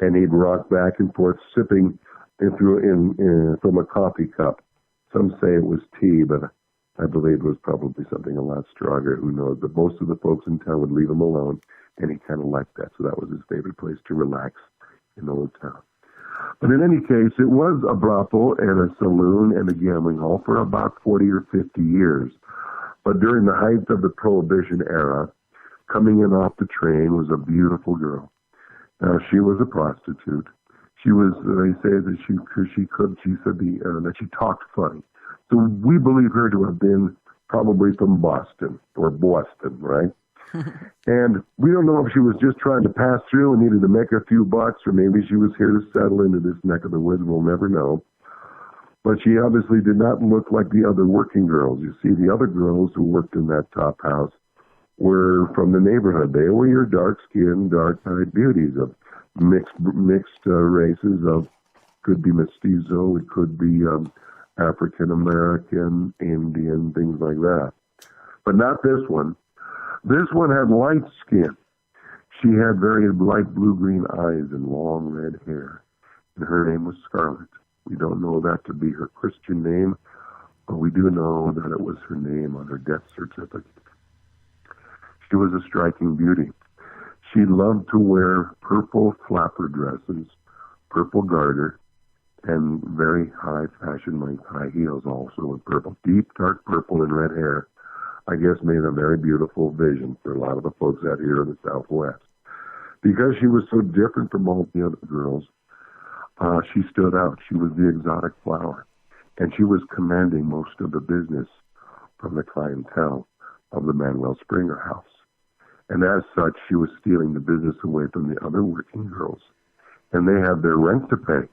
and he'd rock back and forth, sipping from a coffee cup. Some say it was tea, but I believe it was probably something a lot stronger. Who knows? But most of the folks in town would leave him alone, and he kind of liked that, so that was his favorite place to relax in Old Town. But in any case, it was a brothel and a saloon and a gambling hall for about 40 or 50 years. But during the height of the Prohibition era, coming in off the train was a beautiful girl. Now, she was a prostitute. She was, they say that that she talked funny. So we believe her to have been probably from Boston, right? And we don't know if she was just trying to pass through and needed to make a few bucks, or maybe she was here to settle into this neck of the woods. We'll never know. But she obviously did not look like the other working girls. You see, the other girls who worked in that top house were from the neighborhood. They were your dark-skinned, dark-eyed beauties of mixed races. Could be mestizo, it could be African-American, Indian, things like that. But not this one. This one had light skin. She had very light blue-green eyes and long red hair. And her name was Scarlet. We don't know that to be her Christian name, but we do know that it was her name on her death certificate. She was a striking beauty. She loved to wear purple flapper dresses, purple garter, and very high-fashion length high heels also with purple. Deep, dark purple and red hair, I guess, made a very beautiful vision for a lot of the folks out here in the Southwest. Because she was so different from all the other girls, she stood out. She was the exotic flower, and she was commanding most of the business from the clientele of the Manuel Springer House. And as such, she was stealing the business away from the other working girls. And they had their rent to pay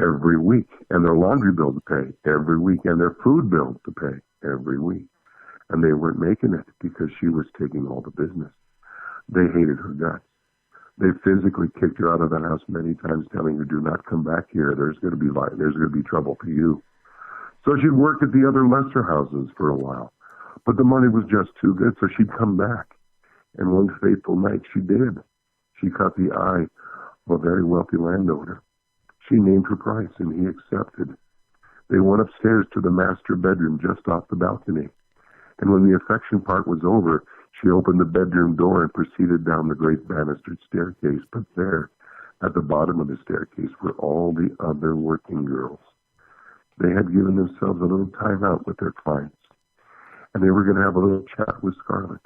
every week, and their laundry bill to pay every week, and their food bill to pay every week. And they weren't making it because she was taking all the business. They hated her guts. They physically kicked her out of the house many times, telling her, "Do not come back here. There's going to be trouble for you." So she'd work at the other lesser houses for a while, but the money was just too good, so she'd come back. And one fateful night, she did. She caught the eye of a very wealthy landowner. She named her price, and he accepted. They went upstairs to the master bedroom just off the balcony. And when the affection part was over, She opened the bedroom door and proceeded down the great banistered staircase, but there, at the bottom of the staircase, were all the other working girls. They had given themselves a little time out with their clients, and they were going to have a little chat with Scarlett.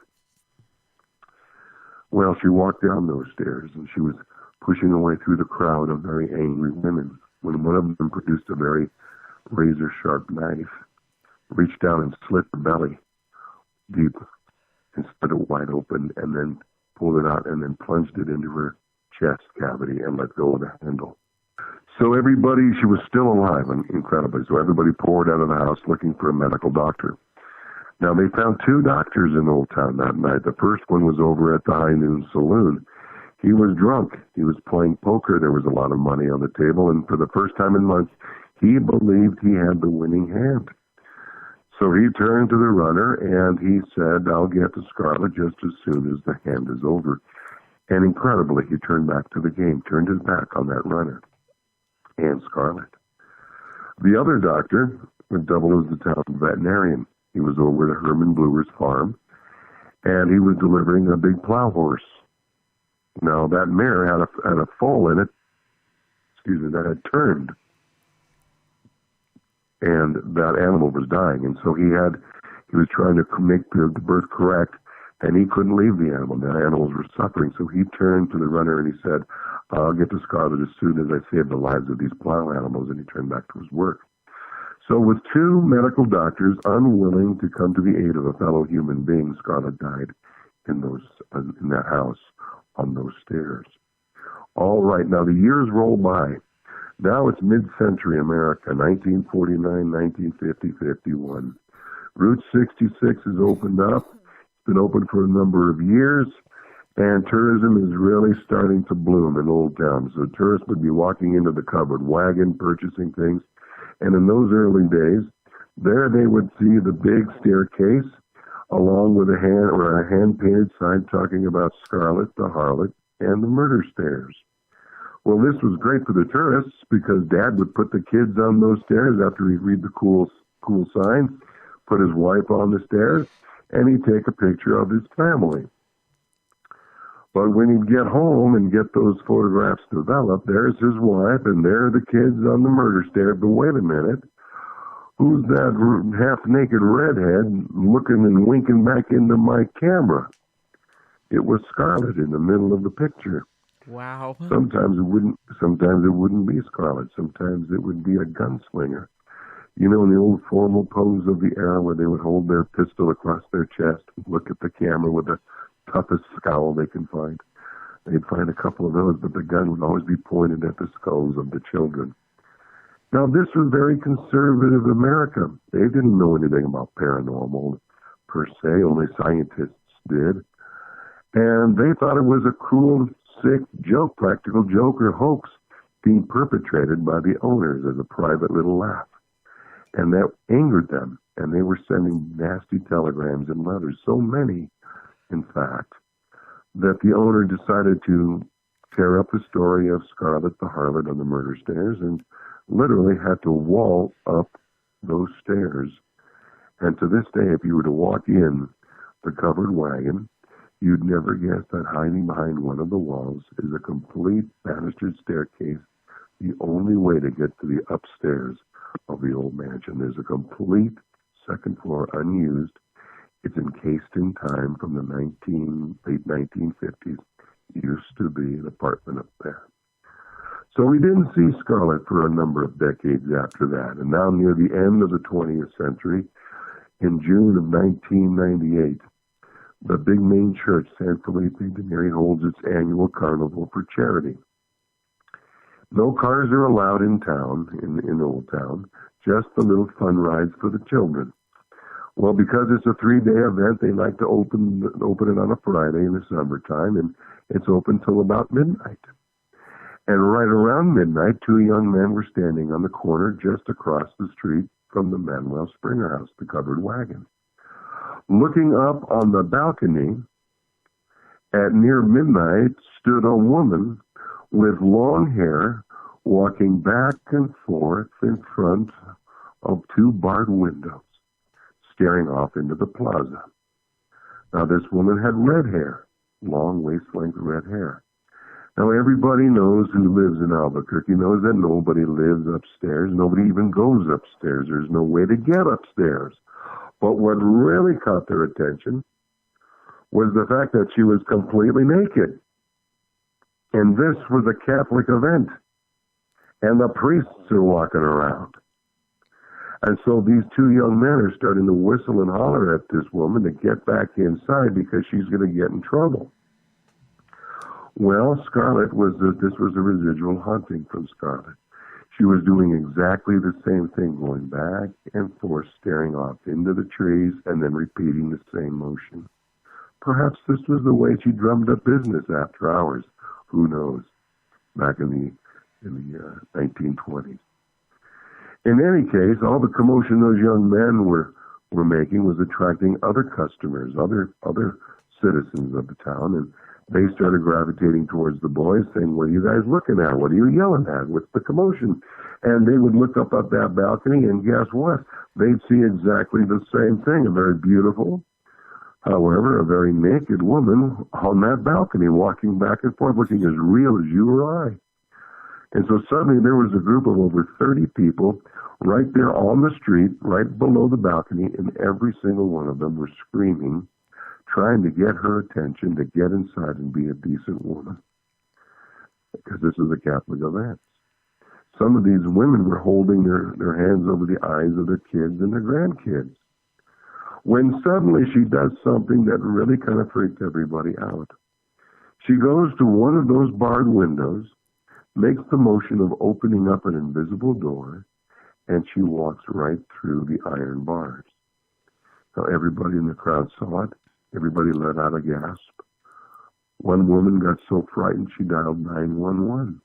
Well, she walked down those stairs, and she was pushing her way through the crowd of very angry women, when one of them produced a very razor-sharp knife, reached down and slit her belly deep and split it wide open, and then pulled it out and then plunged it into her chest cavity and let go of the handle. So everybody, she was still alive, incredibly, so everybody poured out of the house looking for a medical doctor. Now, they found 2 doctors in Old Towne that night. The first one was over at the High Noon Saloon. He was drunk. He was playing poker. There was a lot of money on the table, and for the first time in months, he believed he had the winning hand. So he turned to the runner, and he said, "I'll get to Scarlett just as soon as the hand is over." And incredibly, he turned back to the game, turned his back on that runner and Scarlett. The other doctor would double as the town veterinarian. He was over at Herman Bluer's farm, and he was delivering a big plow horse. Now, that mare had a foal in it, that had turned, and that animal was dying, and so he was trying to make the birth correct, and he couldn't leave the animal. The animals were suffering, so he turned to the runner and he said, "I'll get to Scarlett as soon as I save the lives of these plow animals," and he turned back to his work. So with 2 medical doctors unwilling to come to the aid of a fellow human being, Scarlett died in that house on those stairs. All right, now the years roll by. Now it's mid-century America, 1949, 1950, 51. Route 66 is opened up. It's been open for a number of years, and tourism is really starting to bloom in Old Towne. So tourists would be walking into the covered wagon, purchasing things. And in those early days, there they would see the big staircase, along with a hand-painted sign talking about Scarlett the Harlot and the murder stairs. Well, this was great for the tourists because Dad would put the kids on those stairs after he'd read the cool sign, put his wife on the stairs, and he'd take a picture of his family. But when he'd get home and get those photographs developed, there's his wife, and there are the kids on the murder stair. But wait a minute, who's that half-naked redhead looking and winking back into my camera? It was Scarlett in the middle of the picture. Wow. Sometimes it wouldn't be Scarlett. Sometimes it would be a gunslinger. You know, in the old formal pose of the era where they would hold their pistol across their chest and look at the camera with the toughest scowl they can find. They'd find a couple of those, but the gun would always be pointed at the skulls of the children. Now, this was very conservative America. They didn't know anything about paranormal per se, only scientists did. And they thought it was a cruel, sick joke, practical joke or hoax being perpetrated by the owners as a private little laugh. And that angered them, and they were sending nasty telegrams and letters, so many, in fact, that the owner decided to tear up the story of Scarlett the Harlot on the murder stairs and literally had to wall up those stairs. And to this day, if you were to walk in the covered wagon, you'd never guess that hiding behind one of the walls is a complete banistered staircase, the only way to get to the upstairs of the old mansion. There's a complete second floor unused. It's encased in time from the late 1950s. It used to be an apartment up there. So we didn't see Scarlett for a number of decades after that. And now near the end of the 20th century, in June of 1998, the big main church, San Felipe de Neri, holds its annual carnival for charity. No cars are allowed in town, in Old Towne, just the little fun rides for the children. Well, because it's a 3-day event, they like to open it on a Friday in the summertime, and it's open till about midnight. And right around midnight, 2 young men were standing on the corner just across the street from the Manuel Springer house, the covered wagon. Looking up on the balcony at near midnight stood a woman with long hair walking back and forth in front of 2 barred windows, staring off into the plaza. Now, this woman had red hair, long waist-length red hair. Now, everybody knows who lives in Albuquerque knows that nobody lives upstairs. Nobody even goes upstairs. There's no way to get upstairs. But what really caught their attention was the fact that she was completely naked. And this was a Catholic event. And the priests are walking around. And so these two young men are starting to whistle and holler at this woman to get back inside because she's going to get in trouble. Well, Scarlett this was a residual haunting from Scarlett. She was doing exactly the same thing, going back and forth, staring off into the trees, and then repeating the same motion. Perhaps this was the way she drummed up business after hours. Who knows? Back in the 1920s. In any case, all the commotion those young men were making was attracting other customers, other citizens of the town, and they started gravitating towards the boys, saying, "What are you guys looking at? What are you yelling at? What's the commotion?" And they would look up at that balcony, and guess what? They'd see exactly the same thing, a very beautiful, however, a very naked woman on that balcony, walking back and forth, looking as real as you or I. And so suddenly there was a group of over 30 people right there on the street, right below the balcony, and every single one of them were screaming, trying to get her attention to get inside and be a decent woman. Because this is a Catholic event. Some of these women were holding their hands over the eyes of their kids and their grandkids. When suddenly she does something that really kind of freaked everybody out. She goes to one of those barred windows, makes the motion of opening up an invisible door, and she walks right through the iron bars. Now everybody in the crowd saw it. Everybody let out a gasp. One woman got so frightened she dialed 911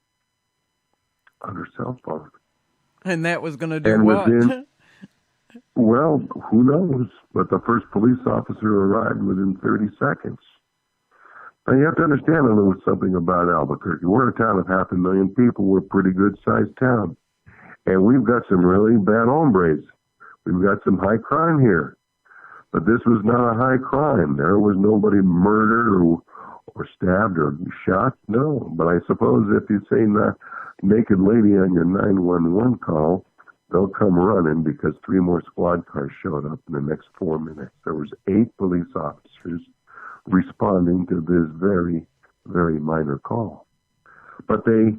on her cell phone. And that was going to do what? Well, who knows? But the first police officer arrived within 30 seconds. Now, you have to understand a little something about Albuquerque. We're a town of 500,000 people. We're a pretty good-sized town. And we've got some really bad hombres. We've got some high crime here. But this was not a high crime. There was nobody murdered or stabbed or shot. No. But I suppose if you say naked lady on your 911 call, they'll come running because 3 more squad cars showed up in the next 4 minutes. There was 8 police officers responding to this very, very minor call. But they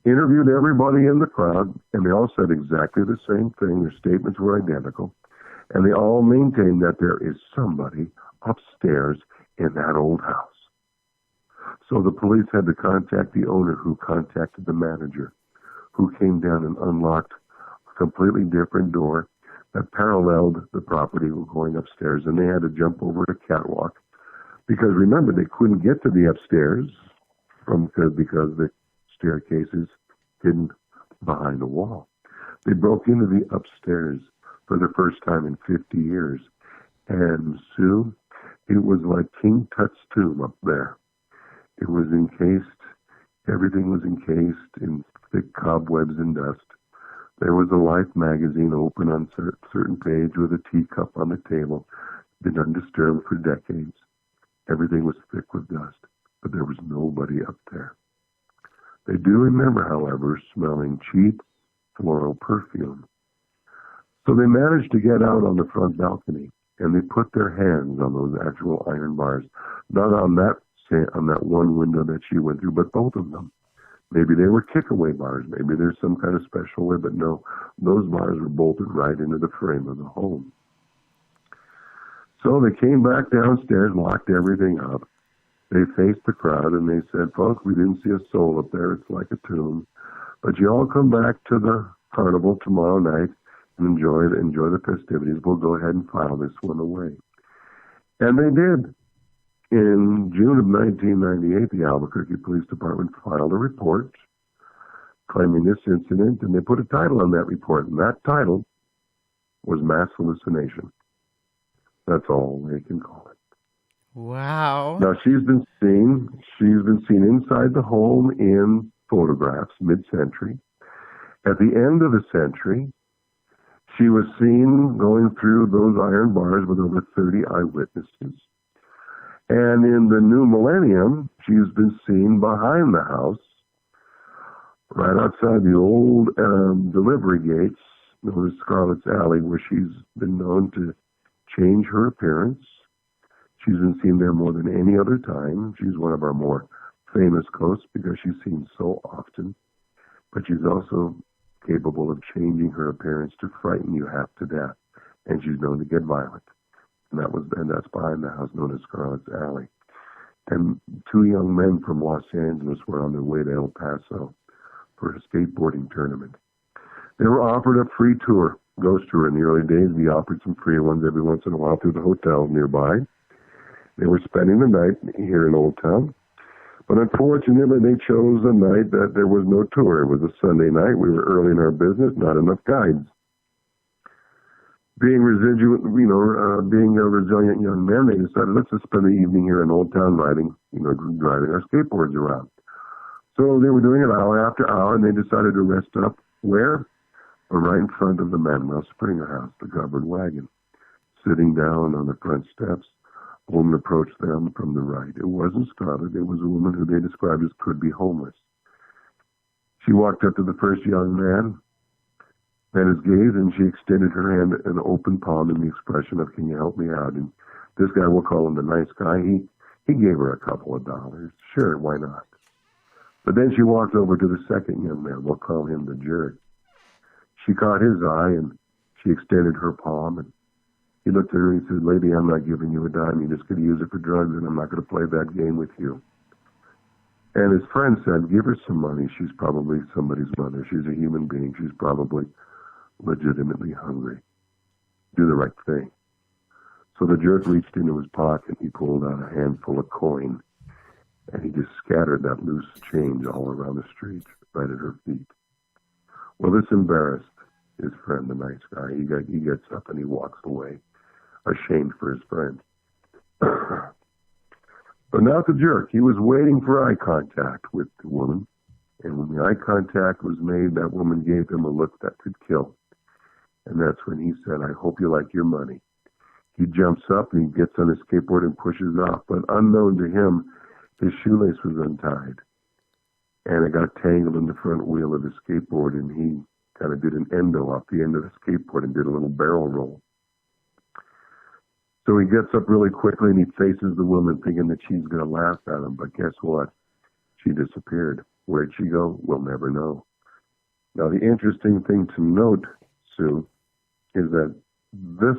interviewed everybody in the crowd, and they all said exactly the same thing. Their statements were identical. And they all maintained that there is somebody upstairs in that old house. So the police had to contact the owner, who contacted the manager, who came down and unlocked a completely different door that paralleled the property going upstairs. And they had to jump over a catwalk. Because remember, they couldn't get to the upstairs because the staircases hidden behind the wall. They broke into the upstairs for the first time in 50 years. And Sue, it was like King Tut's tomb up there. It was encased, everything was encased in thick cobwebs and dust. There was a Life magazine open on a certain page with a teacup on the table, been undisturbed for decades. Everything was thick with dust, but there was nobody up there. They do remember, however, smelling cheap floral perfume. So they managed to get out on the front balcony, and they put their hands on those actual iron bars, not on that one window that she went through, but both of them. Maybe they were kick-away bars. Maybe there's some kind of special way, but no, those bars were bolted right into the frame of the home. So they came back downstairs, locked everything up. They faced the crowd, and they said, "Folks, we didn't see a soul up there. It's like a tomb. But you all come back to the carnival tomorrow night and enjoy the festivities. We'll go ahead and file this one away." And they did. In June of 1998, the Albuquerque Police Department filed a report claiming this incident, and they put a title on that report, and that title was mass hallucination. That's all they can call it. Wow. Now, she's been seen inside the home in photographs mid-century. At the end of the century, she was seen going through those iron bars with over 30 eyewitnesses. And in the new millennium, she's been seen behind the house, right outside the old delivery gates, known as Scarlet's Alley, where she's been known to change her appearance. She's been seen there more than any other time. She's one of our more famous ghosts because she's seen so often. But she's also capable of changing her appearance to frighten you half to death. And she's known to get violent. And that's behind the house known as Scarlet's Alley. And two young men from Los Angeles were on their way to El Paso for a skateboarding tournament. They were offered a free tour, ghost tour in the early days. We offered some free ones every once in a while through the hotels nearby. They were spending the night here in Old Towne. But unfortunately, they chose a night that there was no tour. It was a Sunday night. We were early in our business, not enough guides. Being a resilient young man, they decided, let's just spend the evening here in Old Towne driving our skateboards around. So they were doing it hour after hour, and they decided to rest up where? Right in front of the Manuel Springer house, the covered wagon. Sitting down on the front steps, a woman approached them from the right. It wasn't Scarlet. It was a woman who they described as could be homeless. She walked up to the first young man, met his gaze, and she extended her hand, an open palm, in the expression of, can you help me out? And this guy, we'll call him the nice guy, he gave her a couple of dollars. Sure, why not? But then she walked over to the second young man, we'll call him the jerk. She caught his eye, and she extended her palm, and he looked at her and he said, lady, I'm not giving you a dime. You're just going to use it for drugs, and I'm not going to play that game with you. And his friend said, give her some money. She's probably somebody's mother. She's a human being. She's probably legitimately hungry. Do the right thing. So the jerk reached into his pocket. He pulled out a handful of coin, and he just scattered that loose change all around the street, right at her feet. Well, this embarrassed his friend, the nice guy. He gets up and he walks away, ashamed for his friend. But not the jerk. He was waiting for eye contact with the woman. And when the eye contact was made, that woman gave him a look that could kill. And that's when he said, I hope you like your money. He jumps up and he gets on his skateboard and pushes off. But unknown to him, his shoelace was untied. And it got tangled in the front wheel of his skateboard. And he kind of did an endo off the end of the skateboard and did a little barrel roll. So he gets up really quickly and he faces the woman thinking that she's going to laugh at him. But guess what? She disappeared. Where'd she go? We'll never know. Now, the interesting thing to note, Sue, is that this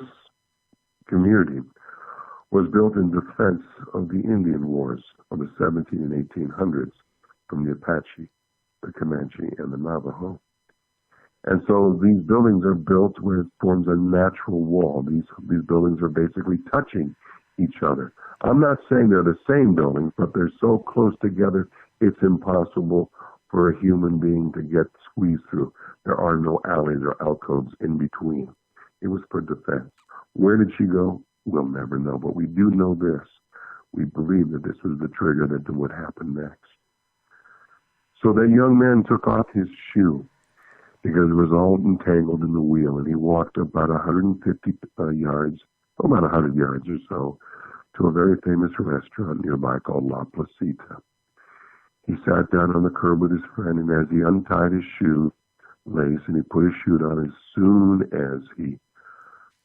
community was built in defense of the Indian Wars of the 17 and 1800s from the Apache, the Comanche, and the Navajo. And so these buildings are built where it forms a natural wall. These buildings are basically touching each other. I'm not saying they're the same buildings, but they're so close together, it's impossible for a human being to get squeezed through. There are no alleys or alcoves in between. It was for defense. Where did she go? We'll never know. But we do know this. We believe that this was the trigger that would happen next. So that young man took off his shoe because it was all entangled in the wheel, and he walked about 150 yards, about 100 yards or so, to a very famous restaurant nearby called La Placita. He sat down on the curb with his friend, and as he untied his shoe lace and he put his shoe on, as soon as he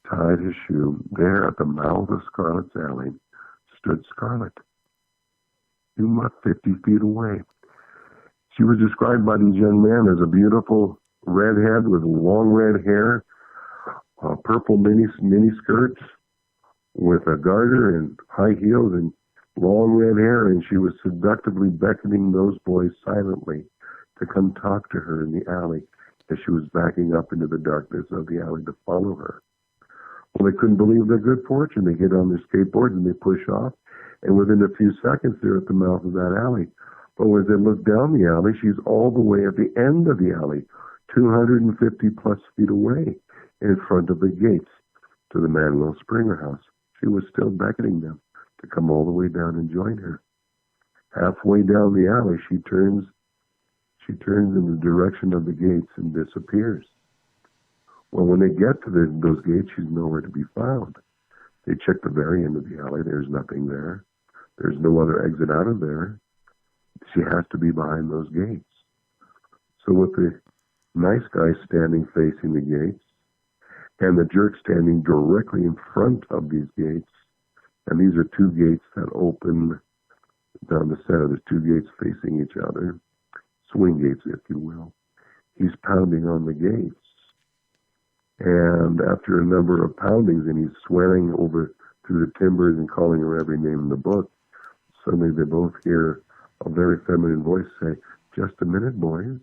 tied his shoe, there at the mouth of Scarlet's Alley stood Scarlet, about 50 feet away. She was described by these young men as a beautiful redhead with long red hair, purple mini skirts with a garter and high heels and long red hair, and she was seductively beckoning those boys silently to come talk to her in the alley as she was backing up into the darkness of the alley to follow her. Well, they couldn't believe their good fortune. They get on their skateboards and they push off, and within a few seconds they're at the mouth of that alley. But when they look down the alley, she's all the way at the end of the alley, 250 plus feet away, in front of the gates to the Manuel Springer house. She was still beckoning them to come all the way down and join her. Halfway down the alley, she turns in the direction of the gates and disappears. Well, when they get to those gates, she's nowhere to be found. They check the very end of the alley. There's nothing there. There's no other exit out of there. She has to be behind those gates. So with the nice guy standing facing the gates, and the jerk standing directly in front of these gates, and these are two gates that open down the center. There's two gates facing each other, swing gates, if you will. He's pounding on the gates. And after a number of poundings, and he's swearing over through the timbers and calling her every name in the book, suddenly they both hear a very feminine voice say, "Just a minute, boys."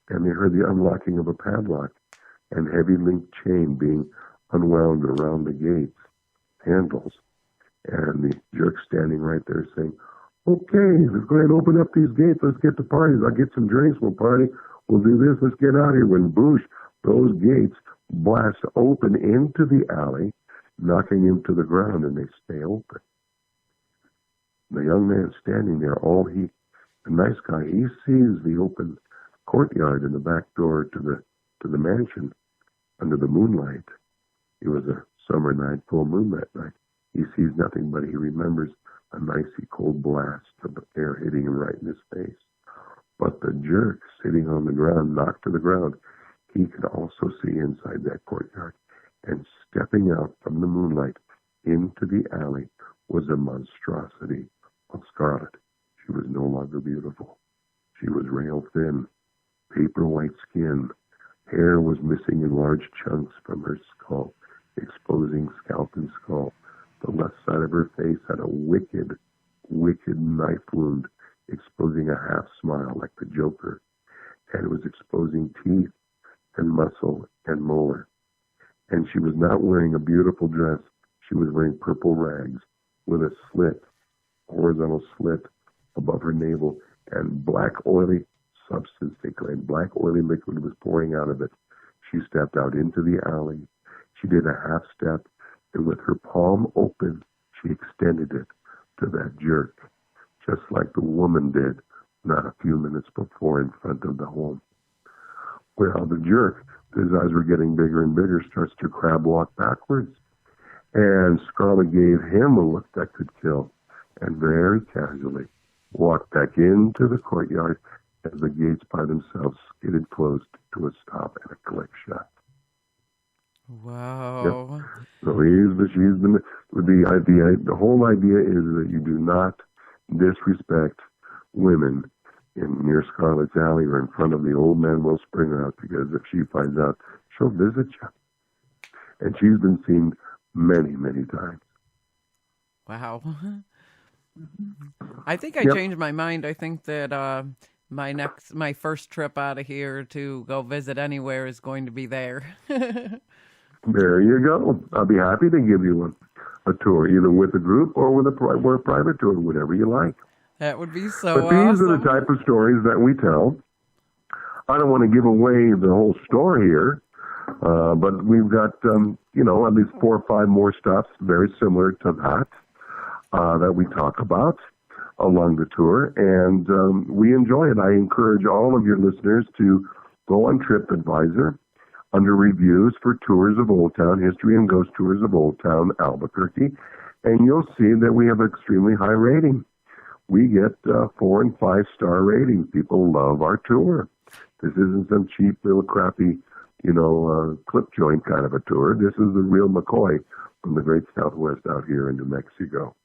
And they heard the unlocking of a padlock and heavy linked chain being unwound around the gates handles. And the jerk standing right there saying, "Okay, let's go ahead and open up these gates. Let's get to parties. I'll get some drinks. We'll party. We'll do this. Let's get out of here." When boosh, those gates blast open into the alley, knocking him to the ground, and they stay open. The young man standing there, the nice guy, he sees the open courtyard and the back door to the mansion under the moonlight. It was a summer night, full moon that night. He sees nothing, but he remembers a icy cold blast of air hitting him right in his face. But the jerk sitting on the ground, knocked to the ground, he could also see inside that courtyard. And stepping out from the moonlight into the alley was a monstrosity of scarlet. She was no longer beautiful. She was rail thin, paper white skin. Hair was missing in large chunks from her skull, exposing scalp and skull. The left side of her face had a wicked, wicked knife wound, exposing a half smile like the Joker. And it was exposing teeth and muscle and molar. And she was not wearing a beautiful dress. She was wearing purple rags with a slit, horizontal slit above her navel, and black oily substance, they claimed. Black oily liquid was pouring out of it. She stepped out into the alley. She did a half step, and with her palm open, she extended it to that jerk, just like the woman did not a few minutes before in front of the home. Well, the jerk, his eyes were getting bigger and bigger, starts to crab walk backwards. And Scarlet gave him a look that could kill, and very casually walked back into the courtyard as the gates by themselves skidded closed to a stop and a click shut. Wow. Yep. So the whole idea is that you do not disrespect women near Scarlet's Alley or in front of the old Manuel Springer House, because if she finds out, she'll visit you. And she's been seen many, many times. Wow. I think I changed my mind. I think that my first trip out of here to go visit anywhere is going to be there. There you go. I'll be happy to give you a tour, either with a group or with a private tour, whatever you like. That would be so But these are the type of stories that we tell. I don't want to give away the whole story here, but we've got, at least 4 or 5 more stops very similar to that we talk about along the tour, and we enjoy it. I encourage all of your listeners to go on TripAdvisor under reviews for tours of Old Town, history and ghost tours of Old Town, Albuquerque, and you'll see that we have an extremely high rating. We get 4 and 5 star ratings. People love our tour. This isn't some cheap little crappy, clip joint kind of a tour. This is the real McCoy from the Great Southwest out here in New Mexico.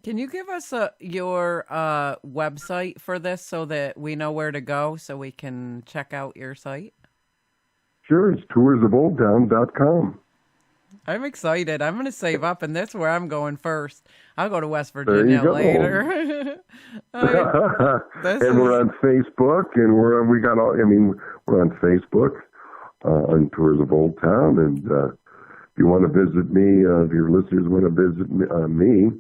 Can you give us your website for this so that we know where to go so we can check out your site? Sure, it's toursofOldTown.com. I'm excited. I'm going to save up, and that's where I'm going first. I'll go to West Virginia later. And we're on Facebook, and we're on Facebook on Tours of Old Town. And if you want to visit me, if your listeners want to visit me,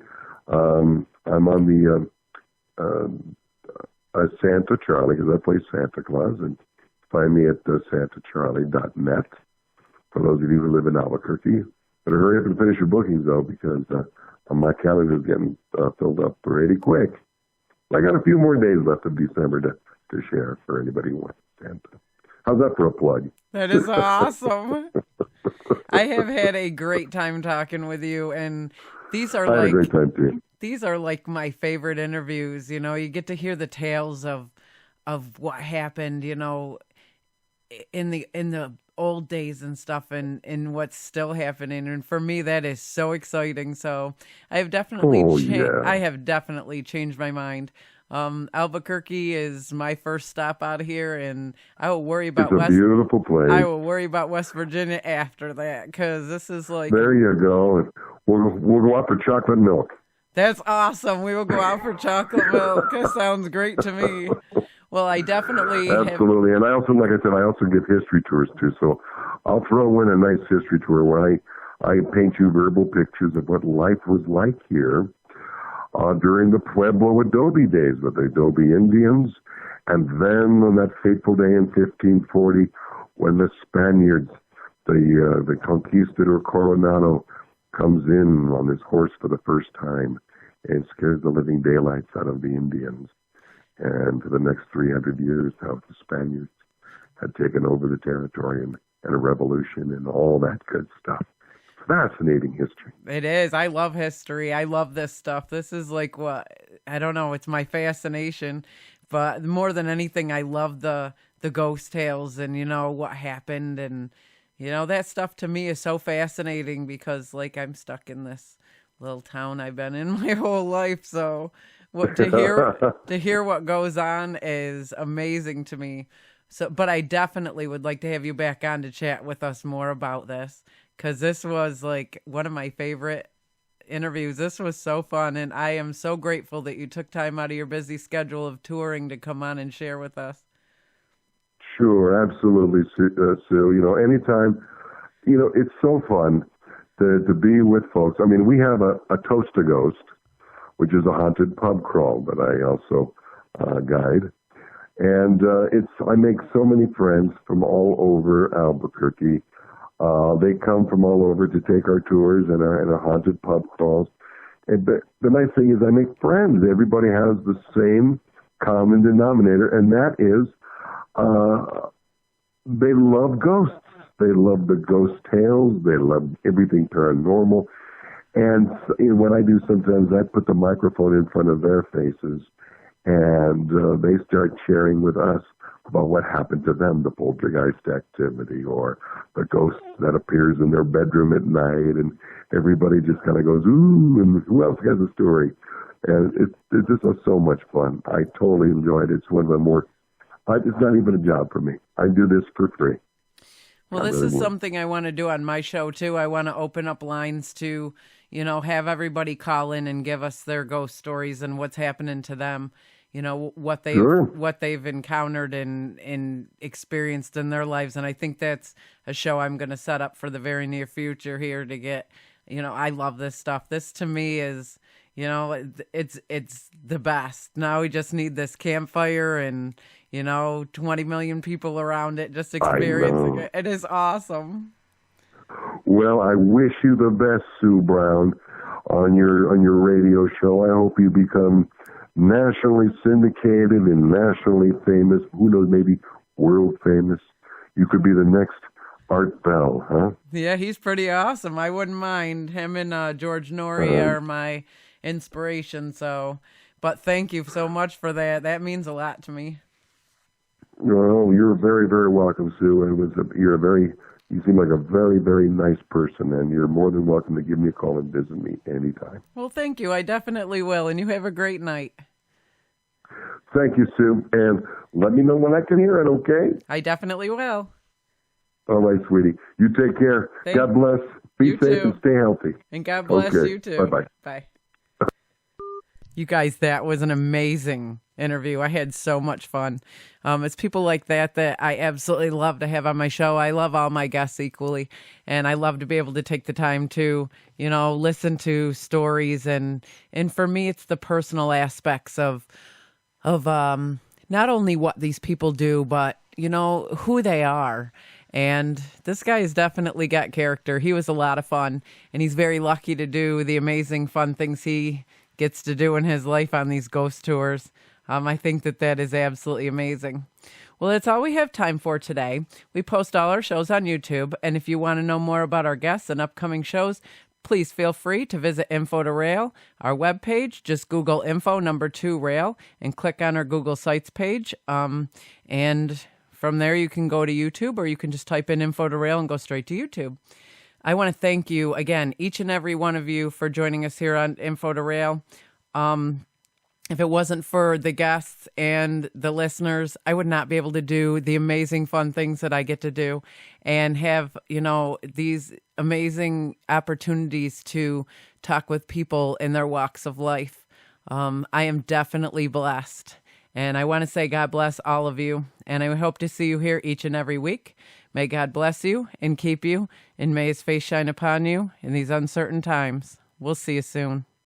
I'm on the Santa Charlie, because I play Santa Claus, and find me at santacharlie.net. For those of you who live in Albuquerque, better hurry up and finish your bookings, though, because my calendar is getting filled up pretty quick. I got a few more days left of December to share for anybody who wants Santa. How's that for a plug? That is awesome. I have had a great time talking with you, and these are I had a great time too. these are like my favorite interviews. You know, you get to hear the tales of what happened, you know, in the old days and stuff, and what's still happening. And for me, that is so exciting. So I have definitely I have definitely changed my mind. Albuquerque is my first stop out of here, and I will worry about it's a beautiful place. I will worry about West Virginia after that, because this is like, there you go. We'll go out for chocolate milk. That's awesome. We will go out for chocolate milk. That sounds great to me. Well, I definitely absolutely. And I also, like I said, I also give history tours too. So I'll throw in a nice history tour where I paint you verbal pictures of what life was like here during the Pueblo Adobe days with the Adobe Indians. And then on that fateful day in 1540, when the Spaniards, the conquistador Coronado, comes in on his horse for the first time and scares the living daylights out of the Indians. And for the next 300 years, how the Spaniards had taken over the territory and a revolution and all that good stuff. Fascinating history. It is. I love history. I love this stuff. This is like what, I don't know, it's my fascination. But more than anything, I love the ghost tales and, you know, what happened. And, you know, that stuff to me is so fascinating because, like, I'm stuck in this little town I've been in my whole life. So to hear what goes on is amazing to me. So, but I definitely would like to have you back on to chat with us more about this, because this was like one of my favorite interviews. This was so fun, and I am so grateful that you took time out of your busy schedule of touring to come on and share with us. Sure, absolutely, Sue. You know, anytime, you know, it's so fun to be with folks. I mean, we have a Toast a Ghost, which is a haunted pub crawl that I also guide. And I make so many friends from all over Albuquerque. They come from all over to take our tours and our haunted pub crawls. And the nice thing is I make friends. Everybody has the same common denominator, and that is they love ghosts. They love the ghost tales. They love everything paranormal. And when I do, sometimes I put the microphone in front of their faces, and they start sharing with us about what happened to them, the poltergeist activity, or the ghost that appears in their bedroom at night, and everybody just kind of goes, ooh, and who else has a story? And it's just so much fun. I totally enjoyed it. It's one of the more, it's not even a job for me. I do this for free. Well, this is something I want to do on my show, too. I want to open up lines to, you know, have everybody call in and give us their ghost stories and what's happening to them, you know, what they've encountered and experienced in their lives. And I think that's a show I'm going to set up for the very near future here to get, you know, I love this stuff. This to me is, you know, it's the best. Now we just need this campfire and, you know, 20 million people around it just experiencing it. It is awesome. Well, I wish you the best, Sue Brown, on your radio show. I hope you become nationally syndicated and nationally famous. Who knows, maybe world famous. You could be the next Art Bell, huh? Yeah, he's pretty awesome. I wouldn't mind. Him and George Norrie are my inspiration. So, but thank you so much for that. That means a lot to me. Well, you're very, very welcome, Sue. You seem like a very, very nice person, and you're more than welcome to give me a call and visit me anytime. Well, thank you. I definitely will, and you have a great night. Thank you, Sue, and let me know when I can hear it, okay? I definitely will. All right, sweetie. You take care. God bless. Be safe and stay healthy. And God bless you, too. Bye-bye. Bye. You guys, that was an amazing interview. I had so much fun. It's people like that I absolutely love to have on my show. I love all my guests equally, and I love to be able to take the time to, you know, listen to stories. And for me, it's the personal aspects of not only what these people do, but, you know, who they are. And this guy has definitely got character. He was a lot of fun, and he's very lucky to do the amazing fun things he gets to do in his life on these ghost tours. I think that is absolutely amazing. Well, that's all we have time for today. We post all our shows on YouTube, and if you want to know more about our guests and upcoming shows, please feel free to visit info2rail, our webpage. Just Google info2rail and click on our Google Sites page. And from there, you can go to YouTube, or you can just type in info2rail and go straight to YouTube. I want to thank you again, each and every one of you, for joining us here on info2rail. If it wasn't for the guests and the listeners, I would not be able to do the amazing fun things that I get to do and have, these amazing opportunities to talk with people in their walks of life. I am definitely blessed. And I want to say God bless all of you. And I hope to see you here each and every week. May God bless you and keep you, and may his face shine upon you in these uncertain times. We'll see you soon.